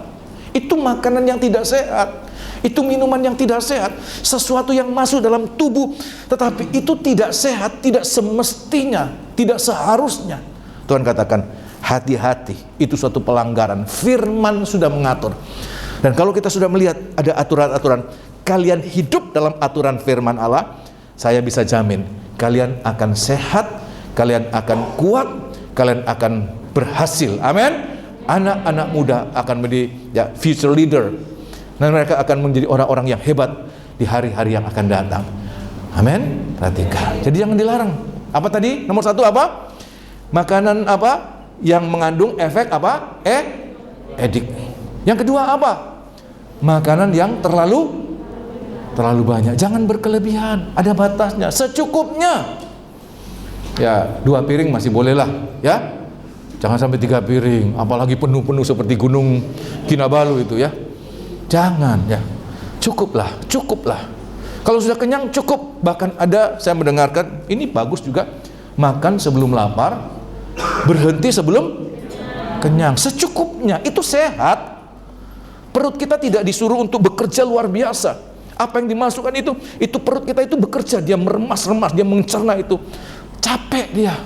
Itu makanan yang tidak sehat. Itu minuman yang tidak sehat. Sesuatu yang masuk dalam tubuh, tetapi itu tidak sehat, tidak semestinya, tidak seharusnya. Tuhan katakan, hati-hati, itu suatu pelanggaran. Firman sudah mengatur. Dan kalau kita sudah melihat ada aturan-aturan, kalian hidup dalam aturan firman Allah, saya bisa jamin kalian akan sehat, kalian akan kuat, kalian akan berhasil. Amin. Anak-anak muda akan menjadi future leader, dan mereka akan menjadi orang-orang yang hebat di hari-hari yang akan datang. Amin. Perhatikan. Jadi jangan dilarang. Apa tadi? Nomor satu apa? Makanan apa yang mengandung efek apa? Edik. Yang kedua apa? Makanan yang terlalu banyak. Jangan berkelebihan, ada batasnya, secukupnya. Ya, 2 piring masih boleh lah, ya. Jangan sampai 3 piring, apalagi penuh-penuh seperti Gunung Kinabalu itu ya. Jangan ya. Cukuplah. Kalau sudah kenyang cukup. Bahkan ada saya mendengarkan, ini bagus juga, makan sebelum lapar, berhenti sebelum kenyang. Secukupnya, itu sehat. Perut kita tidak disuruh untuk bekerja luar biasa. Apa yang dimasukkan itu perut kita itu bekerja, dia meremas-remas, dia mencerna itu. Capek dia.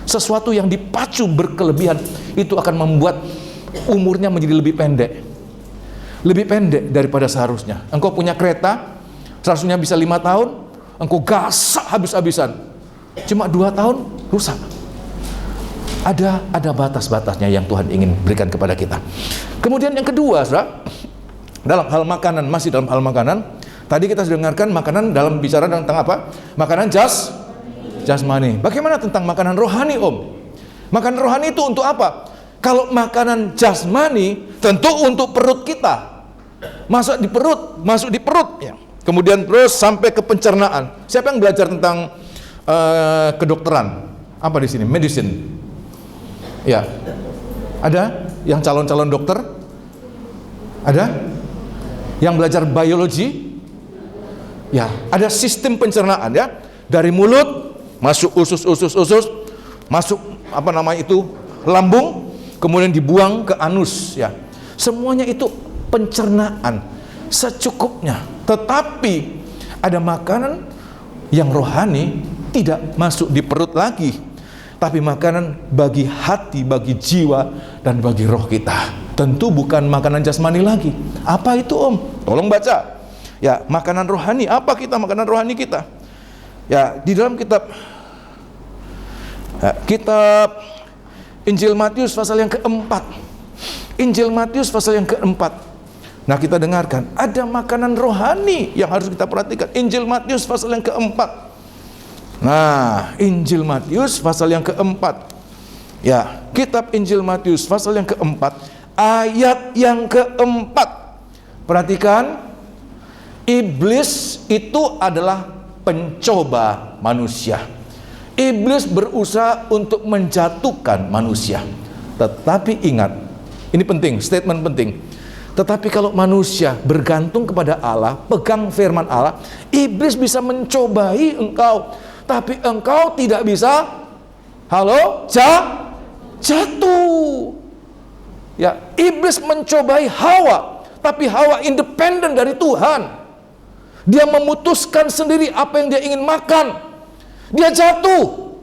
Sesuatu yang dipacu berkelebihan itu akan membuat umurnya menjadi lebih pendek. Lebih pendek daripada seharusnya. Engkau punya kereta, seharusnya bisa 5 tahun, engkau gasak habis-habisan. Cuma 2 tahun rusak. Ada batas-batasnya yang Tuhan ingin berikan kepada kita. Kemudian yang kedua, saudara, dalam hal makanan, masih dalam hal makanan. Tadi kita sudah dengarkan makanan dalam bicara tentang apa? Makanan jasmani. Bagaimana tentang makanan rohani, Om? Makanan rohani itu untuk apa? Kalau makanan jasmani tentu untuk perut kita. Masuk di perut ya. Kemudian terus sampai ke pencernaan. Siapa yang belajar tentang kedokteran? Apa di sini? Medicine. Ya. Ada yang calon-calon dokter? Ada? Yang belajar biologi? Ya, ada sistem pencernaan ya. Dari mulut masuk usus, masuk lambung, kemudian dibuang ke anus ya. Semuanya itu pencernaan secukupnya. Tetapi ada makanan yang rohani tidak masuk di perut lagi, tapi makanan bagi hati, bagi jiwa, dan bagi roh kita. Tentu bukan makanan jasmani lagi. Apa itu, Om? Tolong baca. Ya, makanan rohani. Apa makanan rohani kita? Ya, di dalam kitab Injil Matius pasal yang keempat. Injil Matius pasal yang keempat. Nah, kita dengarkan, ada makanan rohani yang harus kita perhatikan. Injil Matius pasal yang keempat. Nah, Injil Matius pasal yang keempat. Ya, kitab Injil Matius pasal yang keempat, ayat yang keempat. Perhatikan, iblis itu adalah pencoba manusia. Iblis berusaha untuk menjatuhkan manusia. Tetapi ingat, ini penting, statement penting. Tetapi kalau manusia bergantung kepada Allah, pegang firman Allah, iblis bisa mencobai engkau, tapi engkau tidak bisa, jatuh. Ya, iblis mencobai Hawa, tapi Hawa independen dari Tuhan. Dia memutuskan sendiri apa yang dia ingin makan. Dia jatuh.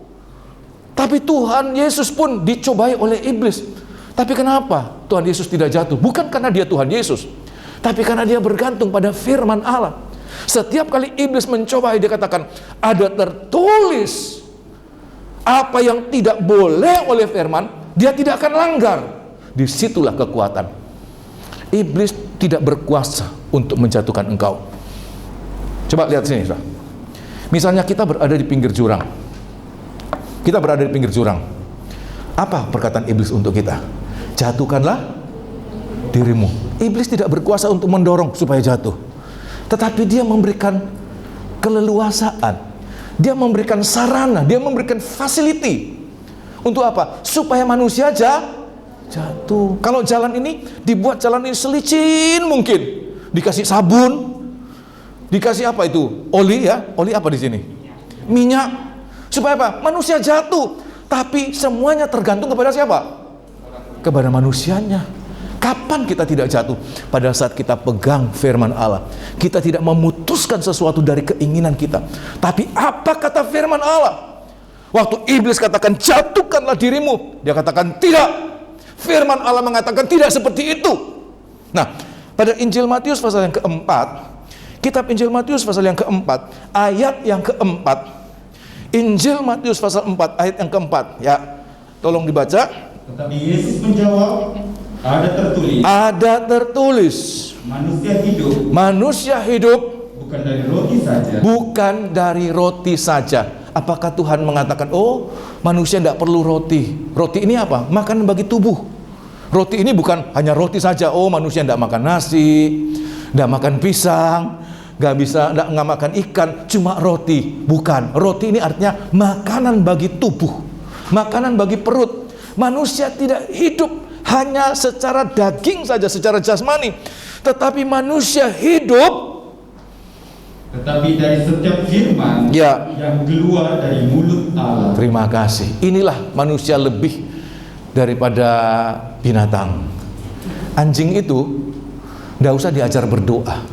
Tapi Tuhan Yesus pun dicobai oleh iblis. Tapi kenapa Tuhan Yesus tidak jatuh? Bukan karena dia Tuhan Yesus, tapi karena dia bergantung pada firman Allah. Setiap kali iblis mencobai, dia katakan, ada tertulis. Apa yang tidak boleh oleh firman, dia tidak akan langgar. Disitulah kekuatan. Iblis tidak berkuasa untuk menjatuhkan engkau. Coba lihat sini, saudara. Misalnya kita berada di pinggir jurang. Kita berada di pinggir jurang. Apa perkataan iblis untuk kita? Jatuhkanlah dirimu. Iblis tidak berkuasa untuk mendorong supaya jatuh, tetapi dia memberikan keleluasaan, dia memberikan sarana, dia memberikan facility. Untuk apa? Supaya manusia jatuh. Kalau jalan ini dibuat jalan ini selicin mungkin, dikasih sabun, dikasih apa itu? Oli ya, oli apa di sini? Minyak. Supaya apa? Manusia jatuh. Tapi semuanya tergantung kepada siapa? Kepada manusianya. Kapan kita tidak jatuh? Pada saat kita pegang firman Allah. Kita tidak memutuskan sesuatu dari keinginan kita. Tapi apa kata firman Allah? Waktu iblis katakan jatuhkanlah dirimu, dia katakan tidak. Firman Allah mengatakan tidak seperti itu. Nah, pada Injil Matius pasal yang keempat, kitab Injil Matius pasal yang keempat, ayat yang keempat. Injil Matius pasal 4 ayat yang keempat, ya, tolong dibaca. Tetapi Yesus menjawab, ada tertulis, manusia hidup bukan dari roti saja. Apakah Tuhan mengatakan, oh, manusia tidak perlu roti? Roti ini apa? Makanan bagi tubuh. Roti ini bukan hanya roti saja. Oh, manusia tidak makan nasi, tidak makan pisang, nggak makan ikan, cuma roti. Bukan. Roti ini artinya makanan bagi tubuh, makanan bagi perut. Manusia tidak hidup hanya secara daging saja, secara jasmani, tetapi manusia hidup dari setiap firman yang keluar dari mulut Allah. Terima kasih. Inilah manusia lebih daripada binatang. Anjing itu tidak usah diajar berdoa.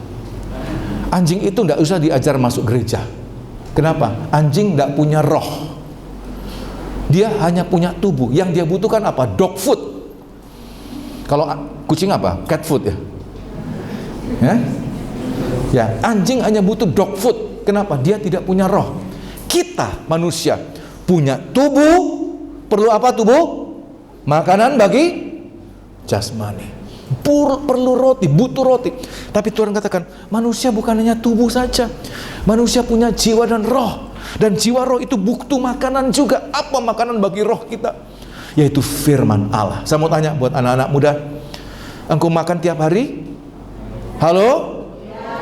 Anjing itu tidak usah diajar masuk gereja. Kenapa? Anjing tidak punya roh. Dia hanya punya tubuh. Yang dia butuhkan apa? Dog food. Kalau kucing apa? Cat food ya. Ya, anjing hanya butuh dog food. Kenapa? Dia tidak punya roh. Kita manusia punya tubuh. Perlu apa tubuh? Makanan bagi jasmani. Perlu roti, butuh roti. Tapi Tuhan katakan, manusia bukan hanya tubuh saja. Manusia punya jiwa dan roh. Dan jiwa roh itu butuh makanan juga. Apa makanan bagi roh kita? Yaitu firman Allah. Saya mau tanya buat anak-anak muda, engkau makan tiap hari? Halo?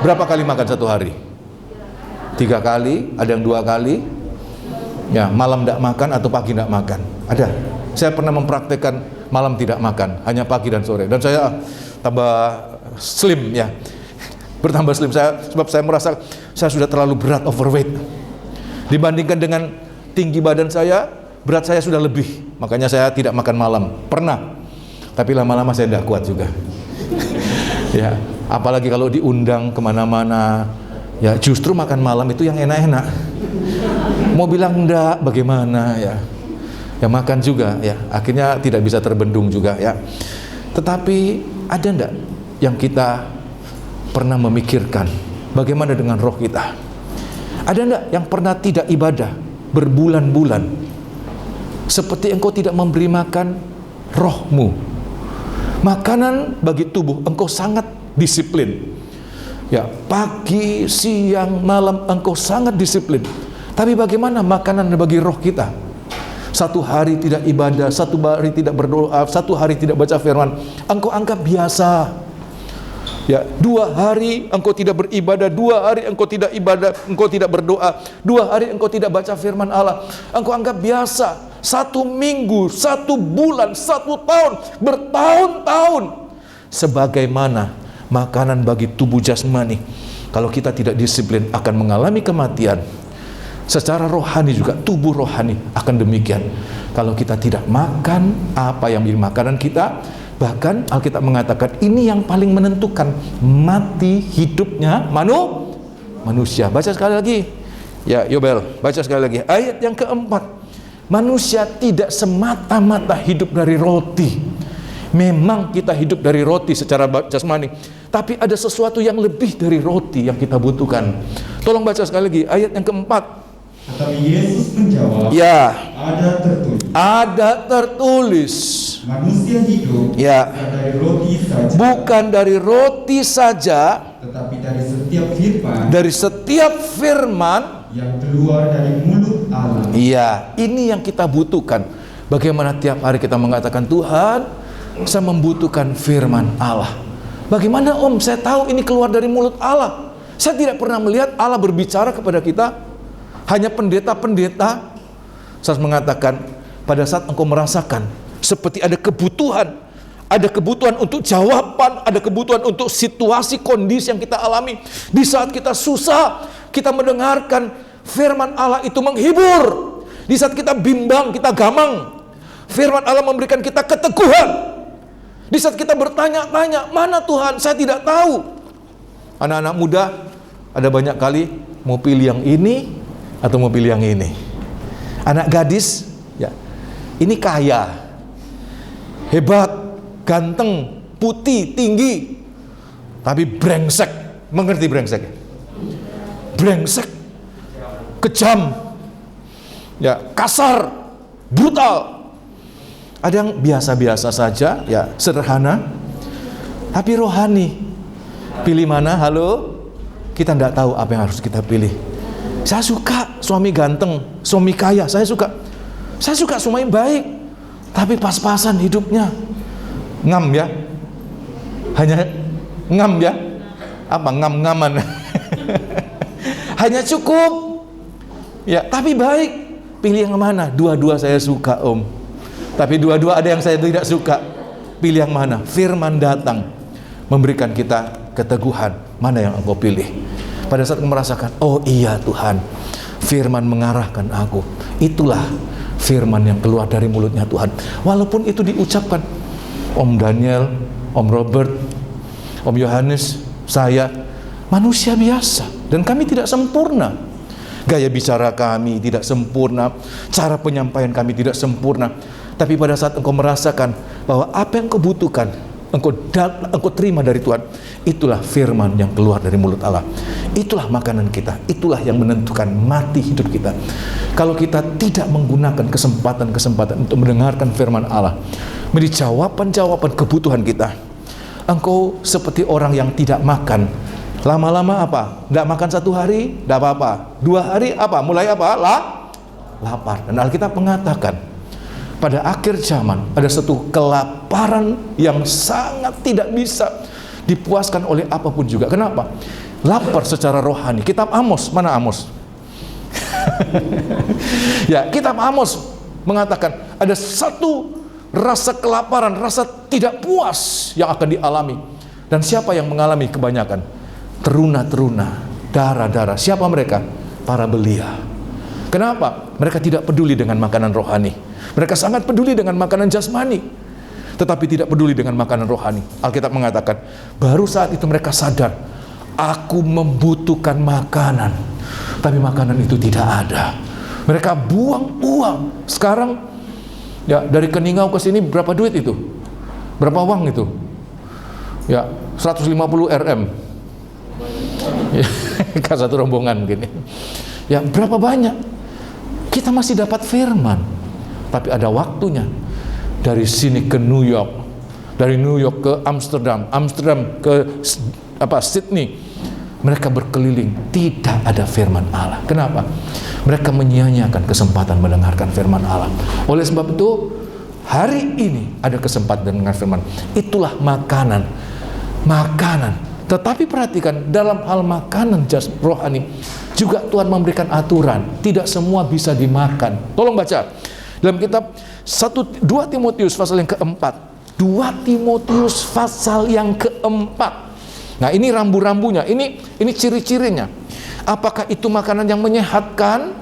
Berapa kali makan satu hari? 3 kali, ada yang 2 kali. Ya, malam tidak makan atau pagi tidak makan. Ada. Saya pernah mempraktekkan malam tidak makan, hanya pagi dan sore. Dan saya tambah slim ya. Bertambah slim sebab saya merasa saya sudah terlalu berat, overweight. Dibandingkan dengan tinggi badan saya, berat saya sudah lebih. Makanya saya tidak makan malam. Pernah. Tapi lama-lama saya tidak kuat juga. Ya, apalagi kalau diundang kemana-mana. Ya, justru makan malam itu yang enak-enak. Mau bilang enggak, bagaimana ya? Ya makan juga ya. Akhirnya tidak bisa terbendung juga ya. Tetapi ada enggak yang kita pernah memikirkan bagaimana dengan roh kita? Ada enggak yang pernah tidak ibadah berbulan-bulan? Seperti engkau tidak memberi makan rohmu. Makanan bagi tubuh engkau sangat disiplin. Ya, pagi, siang, malam engkau sangat disiplin. Tapi bagaimana makanan bagi roh kita? 1 hari tidak ibadah, 1 hari tidak berdoa, 1 hari tidak baca firman, engkau anggap biasa. Ya, 2 hari engkau tidak beribadah, 2 hari engkau tidak ibadah, engkau tidak berdoa, 2 hari engkau tidak baca firman Allah, engkau anggap biasa. 1 minggu, 1 bulan, 1 tahun, bertahun-tahun. sebagaimana makanan bagi tubuh jasmani. Kalau kita tidak disiplin akan mengalami kematian. Secara rohani juga, tubuh rohani akan demikian. Kalau kita tidak makan apa yang menjadi makanan kita, bahkan Alkitab mengatakan ini yang paling menentukan mati hidupnya manusia. Baca sekali lagi. Ya, Yobel, baca sekali lagi. Ayat yang keempat. Manusia tidak semata-mata hidup dari roti. Memang kita hidup dari roti secara jasmani, tapi ada sesuatu yang lebih dari roti yang kita butuhkan. Tolong baca sekali lagi ayat yang keempat. Tetapi Yesus menjawab, Ya, ada tertulis, manusia hidup ya, bukan dari roti saja, bukan dari roti saja, tetapi dari setiap firman yang keluar dari mulut Allah. Iya, ini yang kita butuhkan. Bagaimana tiap hari kita mengatakan, Tuhan, saya membutuhkan firman Allah. Bagaimana Om, saya tahu ini keluar dari mulut Allah. Saya tidak pernah melihat Allah berbicara kepada kita. Hanya pendeta-pendeta. Saya mengatakan, pada saat engkau merasakan seperti ada kebutuhan untuk jawaban, ada kebutuhan untuk situasi, kondisi yang kita alami. Di saat kita susah, kita mendengarkan firman Allah itu menghibur. Di saat kita bimbang, kita gamang, firman Allah memberikan kita keteguhan. Di saat kita bertanya-tanya, mana Tuhan? Saya tidak tahu. Anak-anak muda ada banyak kali mau pilih yang ini atau mau pilih yang ini. Anak gadis, ya, ini kaya, hebat, ganteng, putih, tinggi, tapi brengsek. Mengerti brengsek? Brengsek, kejam, ya, kasar, brutal. Ada yang biasa-biasa saja, ya, sederhana, tapi rohani. Pilih mana? Halo? Kita tidak tahu apa yang harus kita pilih. Saya suka suami ganteng, suami kaya, saya suka suami baik, tapi pas-pasan hidupnya. Ngam ya? Hanya ngam ya? Apa? Ngam-ngaman. Hanya cukup. Ya, tapi baik. Pilih yang mana? Dua-dua saya suka, Om. Tapi dua-dua ada yang saya tidak suka. Pilih yang mana? Firman datang memberikan kita keteguhan. Mana yang engkau pilih? Pada saat engkau merasakan, oh iya Tuhan, firman mengarahkan aku. Itulah firman yang keluar dari mulutnya Tuhan. Walaupun itu diucapkan Om Daniel, Om Robert, Om Yohanes, saya manusia biasa, dan kami tidak sempurna. Gaya bicara kami tidak sempurna, cara penyampaian kami tidak sempurna. Tapi pada saat engkau merasakan bahwa apa yang engkau butuhkan, engkau terima dari Tuhan, itulah firman yang keluar dari mulut Allah. Itulah makanan kita, itulah yang menentukan mati hidup kita. Kalau kita tidak menggunakan kesempatan-kesempatan untuk mendengarkan firman Allah, menjadi jawaban-jawaban kebutuhan kita, engkau seperti orang yang tidak makan. Lama-lama apa? Tidak makan 1 hari, tidak apa-apa. 2 hari apa? Mulai apa? Lapar. Dan Alkitab mengatakan, pada akhir zaman ada satu kelaparan yang sangat tidak bisa dipuaskan oleh apapun juga. Kenapa? Lapar secara rohani. Kitab Amos, mana Amos? Ya, kitab Amos mengatakan ada satu rasa kelaparan, rasa tidak puas yang akan dialami. Dan siapa yang mengalami kebanyakan? Teruna-teruna, darah-darah. Siapa mereka? Para belia. Kenapa? Mereka tidak peduli dengan makanan rohani. Mereka sangat peduli dengan makanan jasmani, tetapi tidak peduli dengan makanan rohani. Alkitab mengatakan, baru saat itu mereka sadar, aku membutuhkan makanan, tapi makanan itu tidak ada. Mereka buang uang. Sekarang, ya, dari Keningau ke sini berapa duit itu? Berapa uang itu? Ya, 150 RM. Ya, kan satu rombongan gini. Ya, berapa banyak? Kita masih dapat firman, tapi ada waktunya. Dari sini ke New York, dari New York ke Amsterdam, Amsterdam ke Sydney, mereka berkeliling, tidak ada firman Allah. Kenapa? Mereka menyia-nyiakan kesempatan mendengarkan firman Allah. Oleh sebab itu, hari ini ada kesempatan mendengar firman. Itulah makanan. Tetapi perhatikan, dalam hal makanan rohani juga Tuhan memberikan aturan. Tidak semua bisa dimakan. Tolong baca dalam kitab 2 Timotius pasal yang keempat 2 Timotius pasal yang keempat. Nah, ini rambu-rambunya, ini ciri-cirinya. Apakah itu makanan yang menyehatkan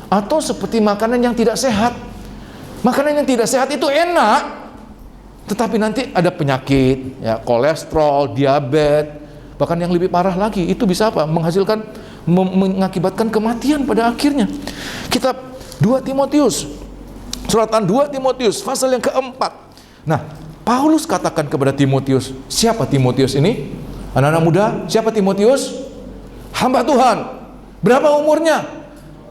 atau seperti makanan yang tidak sehat? Makanan yang tidak sehat itu enak, tetapi nanti ada penyakit, ya, kolesterol, diabetes, bahkan yang lebih parah lagi, itu bisa apa? Mengakibatkan kematian pada akhirnya. Kitab 2 Timotius, suratan 2 Timotius, pasal yang keempat. Nah, Paulus katakan kepada Timotius, siapa Timotius ini? Anak-anak muda, siapa Timotius? Hamba Tuhan. Berapa umurnya?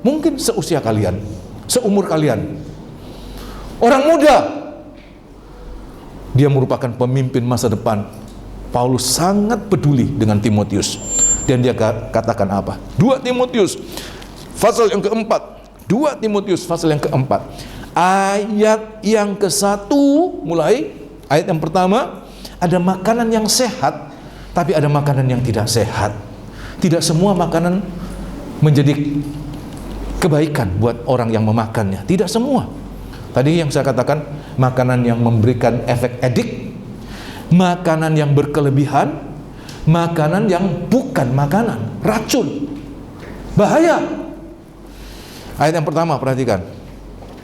Mungkin seusia kalian, seumur kalian. Orang muda. Dia merupakan pemimpin masa depan. Paulus sangat peduli dengan Timotius. Dan dia katakan apa? 2 Timotius pasal yang keempat. 2 Timotius pasal yang keempat. Ayat yang ke-1 mulai. Ayat yang pertama, ada makanan yang sehat, tapi ada makanan yang tidak sehat. Tidak semua makanan menjadi kebaikan buat orang yang memakannya. Tidak semua. Tadi yang saya katakan, makanan yang memberikan efek edik, makanan yang berkelebihan, makanan yang bukan makanan, racun, bahaya. Ayat yang pertama, perhatikan.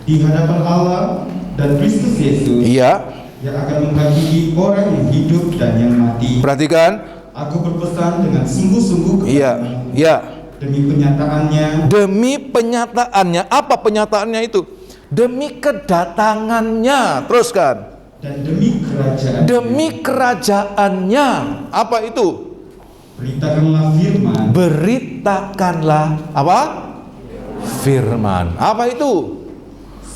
Di hadapan Allah dan Kristus Yesus, Iya. yang akan menghakimi orang yang hidup dan yang mati. Perhatikan. Aku berpesan dengan sungguh-sungguh Iya. kepadamu, Iya. demi penyataannya, Demi penyataannya. Apa penyataannya itu? Demi kedatangannya. Teruskan. dan demi kerajaan. Demi kerajaannya. Apa itu? Beritakanlah firman. Beritakanlah apa? Firman. Apa itu?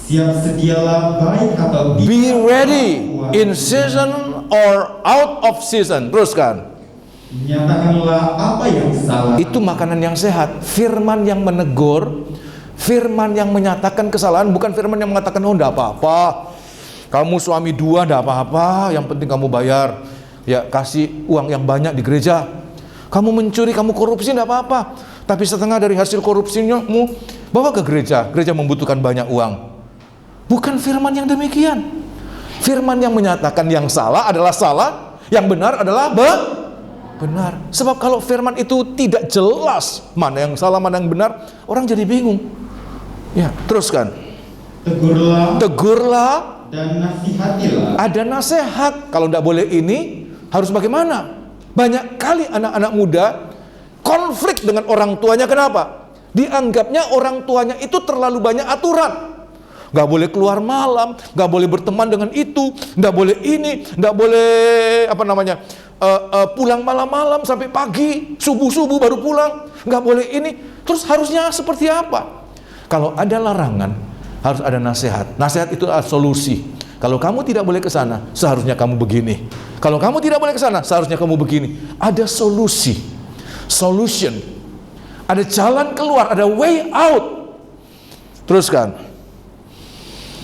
Siap sedialah baik atau tidak. Be ready in season or out of season. Teruskan. Nyatakanlah apa yang salah. Itu makanan yang sehat. Firman yang menegur, firman yang menyatakan kesalahan, bukan firman yang mengatakan, oh enggak apa-apa, kamu suami 2 enggak apa-apa, yang penting kamu bayar, ya kasih uang yang banyak di gereja. Kamu mencuri, kamu korupsi enggak apa-apa, tapi setengah dari hasil korupsinya bawa ke gereja. Gereja membutuhkan banyak uang. Bukan firman yang demikian. Firman yang menyatakan yang salah adalah salah, yang benar adalah benar. Sebab kalau firman itu tidak jelas mana yang salah, mana yang benar, orang jadi bingung. Ya, teruskan. Tegurlah Dan nasihatilah. Ada nasihat. Kalau tidak boleh ini, harus bagaimana? Banyak kali anak-anak muda konflik dengan orang tuanya. Kenapa? Dianggapnya orang tuanya itu terlalu banyak aturan. Nggak boleh keluar malam, nggak boleh berteman dengan itu, nggak boleh ini, nggak boleh pulang malam-malam sampai pagi, subuh-subuh baru pulang, nggak boleh ini. Terus harusnya seperti apa? Kalau ada larangan, harus ada nasihat. Nasihat itu adalah solusi. Kalau kamu tidak boleh ke sana, seharusnya kamu begini. Kalau kamu tidak boleh ke sana, seharusnya kamu begini. Ada solusi, solution. Ada jalan keluar, ada way out. Teruskan.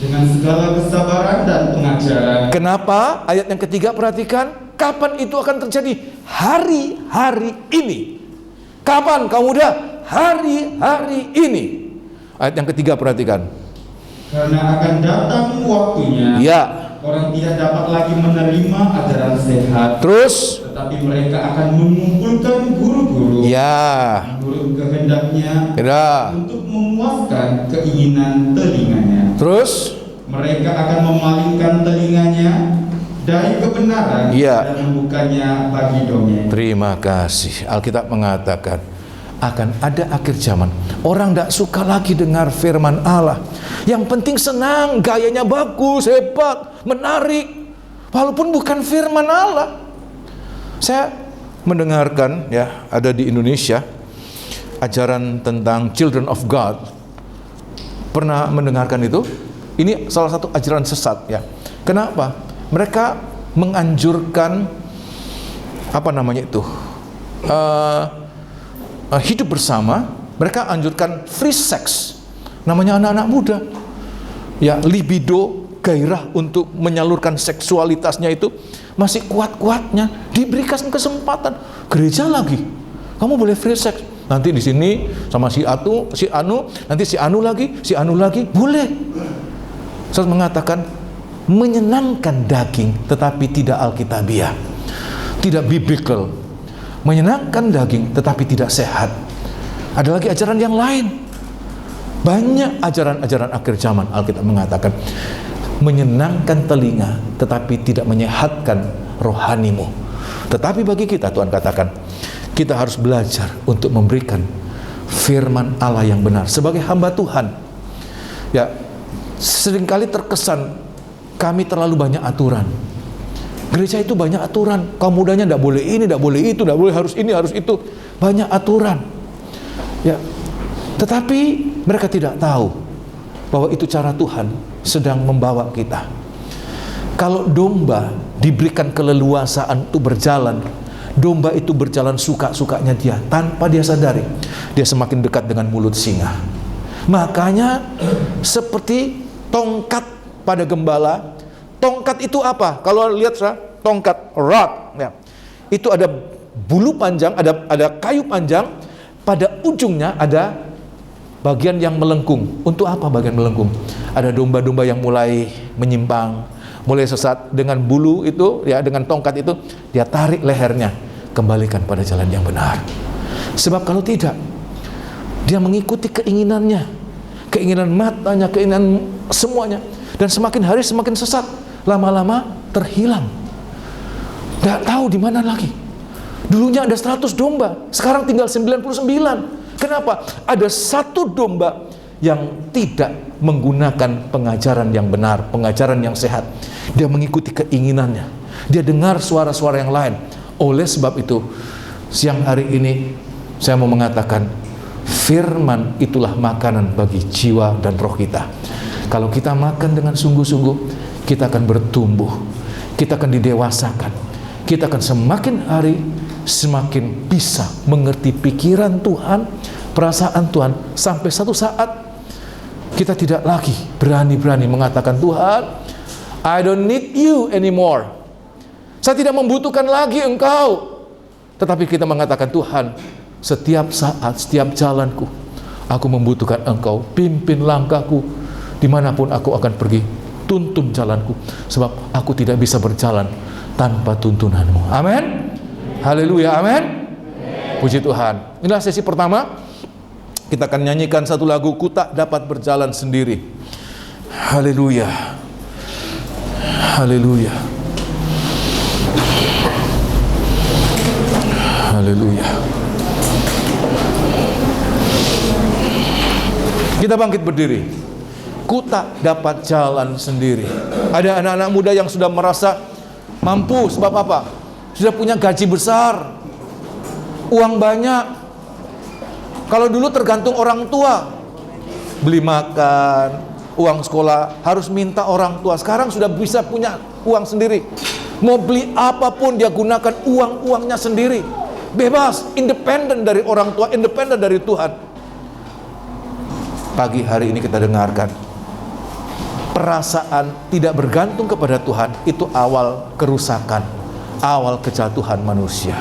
Dengan segala kesabaran dan pengajaran. Kenapa? Ayat yang ketiga, perhatikan. Kapan itu akan terjadi? Hari-hari ini. Kapan kamu udah? Hari-hari ini. Ayat yang ketiga, perhatikan. Karena akan datang waktunya. Ya. Orang tidak dapat lagi menerima ajaran sehat. Terus? Tetapi mereka akan mengumpulkan guru-guru. Ya. Menurut kehendaknya. Ya. Untuk memuaskan keinginan telinganya. Terus? Mereka akan memalingkan telinganya dari kebenaran. Ya. Dan membukanya bagi dongeng. Terima kasih. Alkitab mengatakan akan ada akhir zaman. Orang tidak suka lagi dengar firman Allah. Yang penting senang, gayanya bagus, hebat, menarik, walaupun bukan firman Allah. Saya mendengarkan, ya, ada di Indonesia ajaran tentang Children of God. Pernah mendengarkan itu? Ini salah satu ajaran sesat, ya. Kenapa? Mereka menganjurkan hidup bersama. Mereka anjurkan free sex. Namanya anak-anak muda. Ya, libido, gairah untuk menyalurkan seksualitasnya itu masih kuat-kuatnya. Diberikan kesempatan. Gereja lagi. Kamu boleh free sex. Nanti di sini sama si anu, nanti si anu lagi, boleh. Saya mengatakan menyenangkan daging tetapi tidak alkitabiah, tidak biblical. Menyenangkan daging tetapi tidak sehat. Ada lagi ajaran yang lain. Banyak ajaran-ajaran akhir zaman. Alkitab mengatakan menyenangkan telinga tetapi tidak menyehatkan rohanimu. Tetapi bagi kita, Tuhan katakan, kita harus belajar untuk memberikan firman Allah yang benar sebagai hamba Tuhan. Ya, seringkali terkesan kami terlalu banyak aturan. Gereja itu banyak aturan. Kaum mudanya tidak boleh ini, tidak boleh itu, tidak boleh harus ini, harus itu. Banyak aturan. Ya, tetapi mereka tidak tahu bahwa itu cara Tuhan sedang membawa kita. Kalau domba diberikan keleluasaan untuk berjalan, domba itu berjalan suka-sukanya dia, tanpa dia sadari, dia semakin dekat dengan mulut singa. Makanya seperti tongkat pada gembala. Tongkat itu apa? Kalau lihat tongkat rod, ya, itu ada bulu panjang, ada kayu panjang, pada ujungnya ada bagian yang melengkung. Untuk apa bagian melengkung? Ada domba-domba yang mulai menyimpang, mulai sesat. Dengan bulu itu, ya, dengan tongkat itu, dia tarik lehernya, kembalikan pada jalan yang benar. Sebab kalau tidak, dia mengikuti keinginannya, keinginan matanya, keinginan semuanya, dan semakin hari semakin sesat. Lama-lama terhilang, tidak tahu di mana lagi. Dulunya ada 100 domba, sekarang tinggal 99. Kenapa? Ada satu domba yang tidak menggunakan pengajaran yang benar, pengajaran yang sehat. Dia mengikuti keinginannya, dia dengar suara-suara yang lain. Oleh sebab itu, siang hari ini saya mau mengatakan, firman itulah makanan bagi jiwa dan roh kita. Kalau kita makan dengan sungguh-sungguh, kita akan bertumbuh, kita akan didewasakan, kita akan semakin hari semakin bisa mengerti pikiran Tuhan, perasaan Tuhan, sampai satu saat kita tidak lagi berani-berani mengatakan, Tuhan, I don't need you anymore. Saya tidak membutuhkan lagi Engkau. Tetapi kita mengatakan, Tuhan, setiap saat, setiap jalanku, aku membutuhkan Engkau. Pimpin langkahku dimanapun aku akan pergi. Tuntun jalanku, sebab aku tidak bisa berjalan tanpa tuntunanmu. Amin. Haleluya, amin. Puji Tuhan. Inilah sesi pertama. Kita akan nyanyikan satu lagu, Ku Tak Dapat Berjalan Sendiri. Haleluya. Haleluya. Haleluya. Kita bangkit berdiri. Ku tak dapat jalan sendiri. Ada anak-anak muda yang sudah merasa mampu, sebab apa? Sudah punya gaji besar, uang banyak. Kalau dulu tergantung orang tua, beli makan, uang sekolah harus minta orang tua. Sekarang sudah bisa punya uang sendiri. Mau beli apapun dia gunakan uangnya sendiri. Bebas, independen dari orang tua, independen dari Tuhan. Pagi hari ini kita dengarkan, perasaan tidak bergantung kepada Tuhan itu awal kerusakan, awal kejatuhan manusia.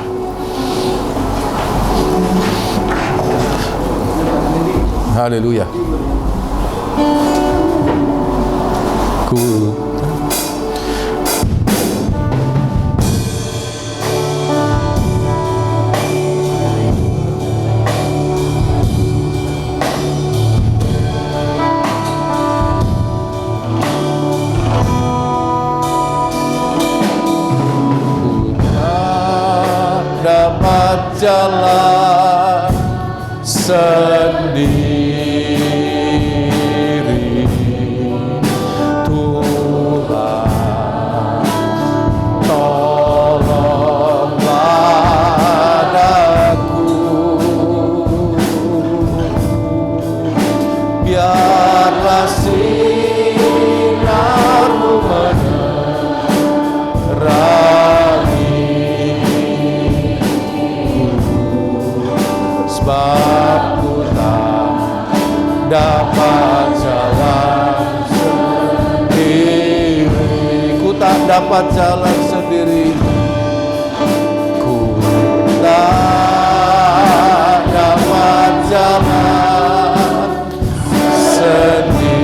Haleluya. Jalan sendiri, Tuhan tolonglah aku, biarlah sinar-Mu sebab ku tak dapat jalan sendiri. Ku tak dapat jalan sendiri. Ku tak dapat jalan sendiri.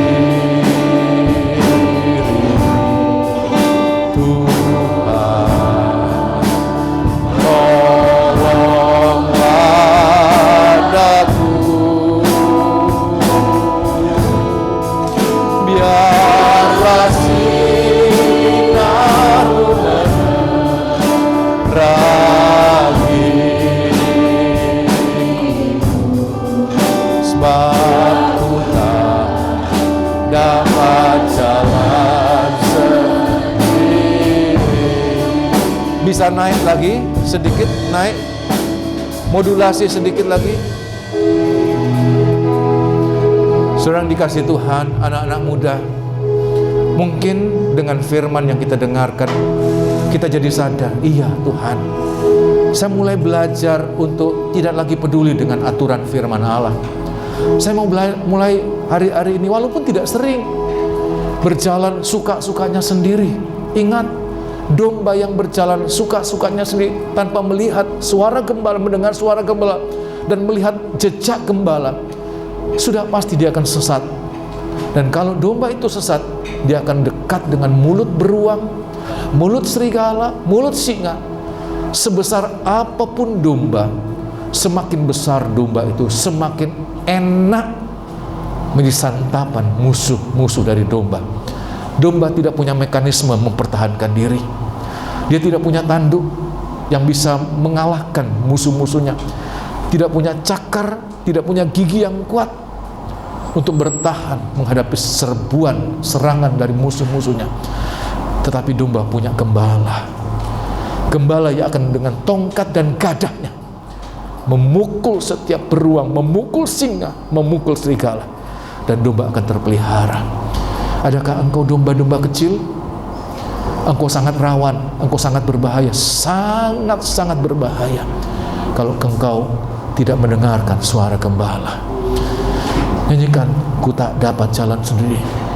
Bisa naik lagi sedikit, naik modulasi sedikit lagi. Saudara yang dikasih Tuhan, anak-anak muda, mungkin dengan firman yang kita dengarkan, kita jadi sadar, iya Tuhan, saya mulai belajar untuk tidak lagi peduli dengan aturan firman Allah. Saya mau mulai hari-hari ini, walaupun tidak sering, berjalan suka-sukanya sendiri. Ingat, domba yang berjalan suka-sukanya sendiri tanpa melihat suara gembala, mendengar suara gembala, dan melihat jejak gembala, sudah pasti dia akan sesat. Dan kalau domba itu sesat, dia akan dekat dengan mulut beruang, mulut serigala, mulut singa. Sebesar apapun domba, semakin besar domba itu, semakin enak menjadi santapan musuh-musuh dari domba. Domba tidak punya mekanisme mempertahankan diri. Dia tidak punya tanduk yang bisa mengalahkan musuh-musuhnya. Tidak punya cakar, tidak punya gigi yang kuat untuk bertahan menghadapi serbuan, serangan dari musuh-musuhnya. Tetapi domba punya gembala. Gembala yang akan dengan tongkat dan gadahnya memukul setiap beruang, memukul singa, memukul serigala. Dan domba akan terpelihara. Adakah engkau domba-domba kecil? Engkau sangat rawan, engkau sangat berbahaya, sangat-sangat berbahaya kalau engkau tidak mendengarkan suara gembala. Nyanyikan, ku tak dapat jalan sendiri.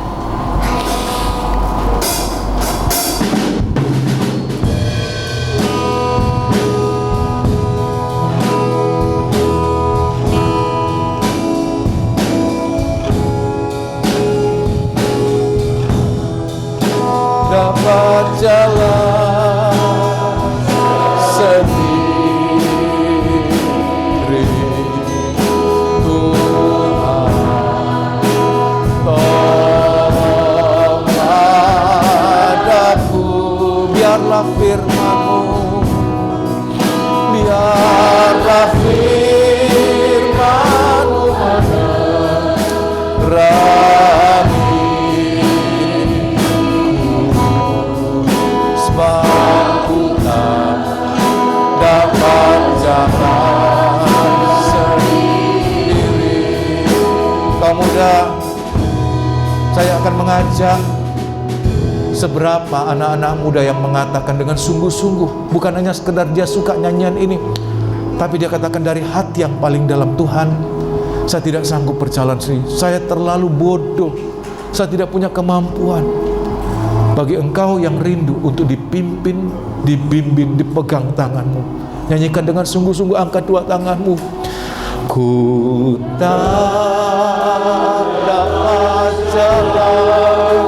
Dapat jalan sendiri, Tuhan tolong padaku. Biarlah firman-Mu, biarlah firman-Mu menerangi aku tak dapat jalan sendiri. Kaum muda, saya akan mengajak seberapa anak-anak muda yang mengatakan dengan sungguh-sungguh, bukan hanya sekedar dia suka nyanyian ini, tapi dia katakan dari hati yang paling dalam, Tuhan, saya tidak sanggup berjalan sendiri, saya terlalu bodoh, saya tidak punya kemampuan. Bagi engkau yang rindu untuk dipimpin, dibimbing, dipegang tangan-Mu, nyanyikan dengan sungguh-sungguh, angkat dua tangan-Mu. Ku tak dapat jalan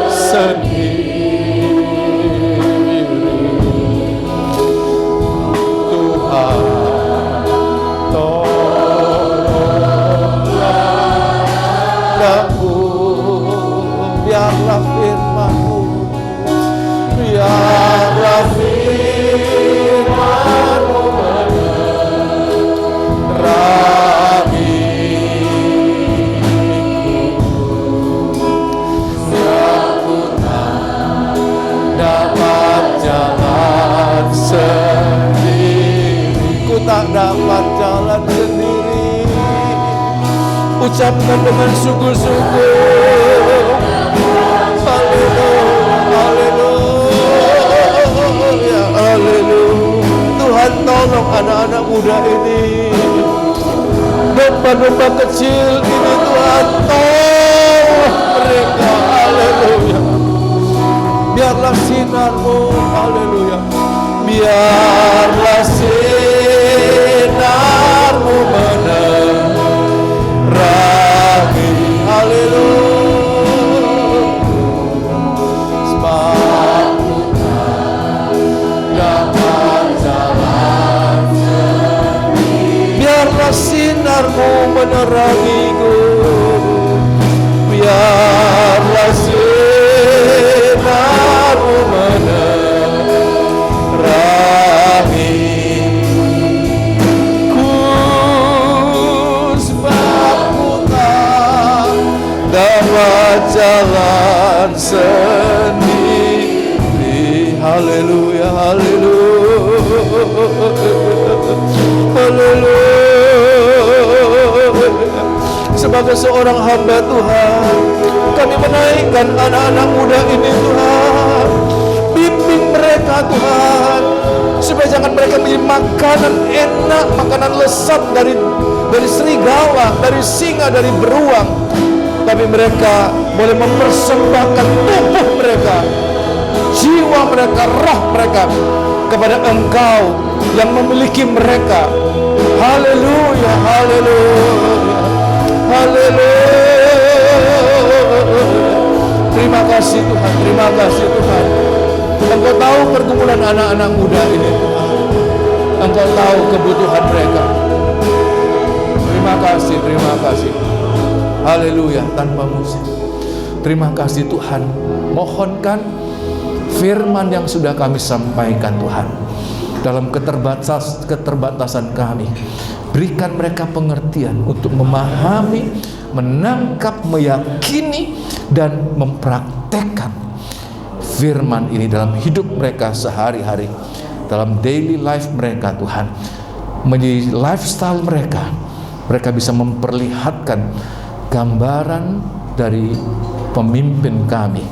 sendiri, Tuhan tolonglah aku. Biarlah firman-Mu, biarlah firman-Mu menerangiku. Aku tak dapat jalan sendiri, ku tak dapat jalan sendiri. Ucapkan dengan sungguh-sungguh. Haleluya, haleluya. Tuhan tolong anak-anak muda ini, domba-domba kecil ini, Tuhan tolong mereka. Haleluya. Biarlah sinar-Mu, haleluya. Biarlah sinar-Mu menerangi, haleluya. Biarlah sinar-Mu menerangiku, biarlah sinar-Mu menerangiku, sebab ku tak dapat jalan sendiri. haleluya, haleluya, haleluya. Sebagai seorang hamba Tuhan, kami menaikkan anak-anak muda ini Tuhan. Bimbing mereka Tuhan, supaya jangan mereka menjadi makanan enak, makanan lezat dari serigala, dari singa, dari beruang, tapi mereka boleh mempersembahkan tubuh mereka, jiwa mereka, roh mereka kepada Engkau yang memiliki mereka. Haleluya, haleluya, haleluya. Terima kasih Tuhan, terima kasih Tuhan. Engkau tahu pergumulan anak-anak muda ini Tuhan. Engkau tahu kebutuhan mereka. Terima kasih, terima kasih. Haleluya, tanpa musik. Terima kasih Tuhan. Mohonkan firman yang sudah kami sampaikan Tuhan, dalam keterbatasan kami, berikan mereka pengertian untuk memahami, menangkap, meyakini, dan mempraktekkan firman ini dalam hidup mereka sehari-hari, dalam daily life mereka Tuhan, menjadi lifestyle mereka. Mereka bisa memperlihatkan gambaran dari pemimpin kami,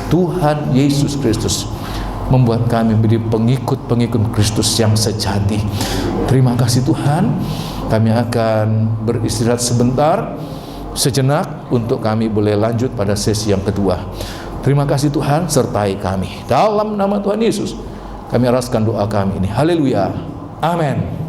Tuhan Yesus Kristus, membuat kami menjadi pengikut-pengikut Kristus yang sejati. Terima kasih Tuhan. Kami akan beristirahat sejenak untuk kami boleh lanjut pada sesi yang kedua. Terima kasih Tuhan, sertai kami. Dalam nama Tuhan Yesus, kami araskan doa kami ini. Haleluya. Amin.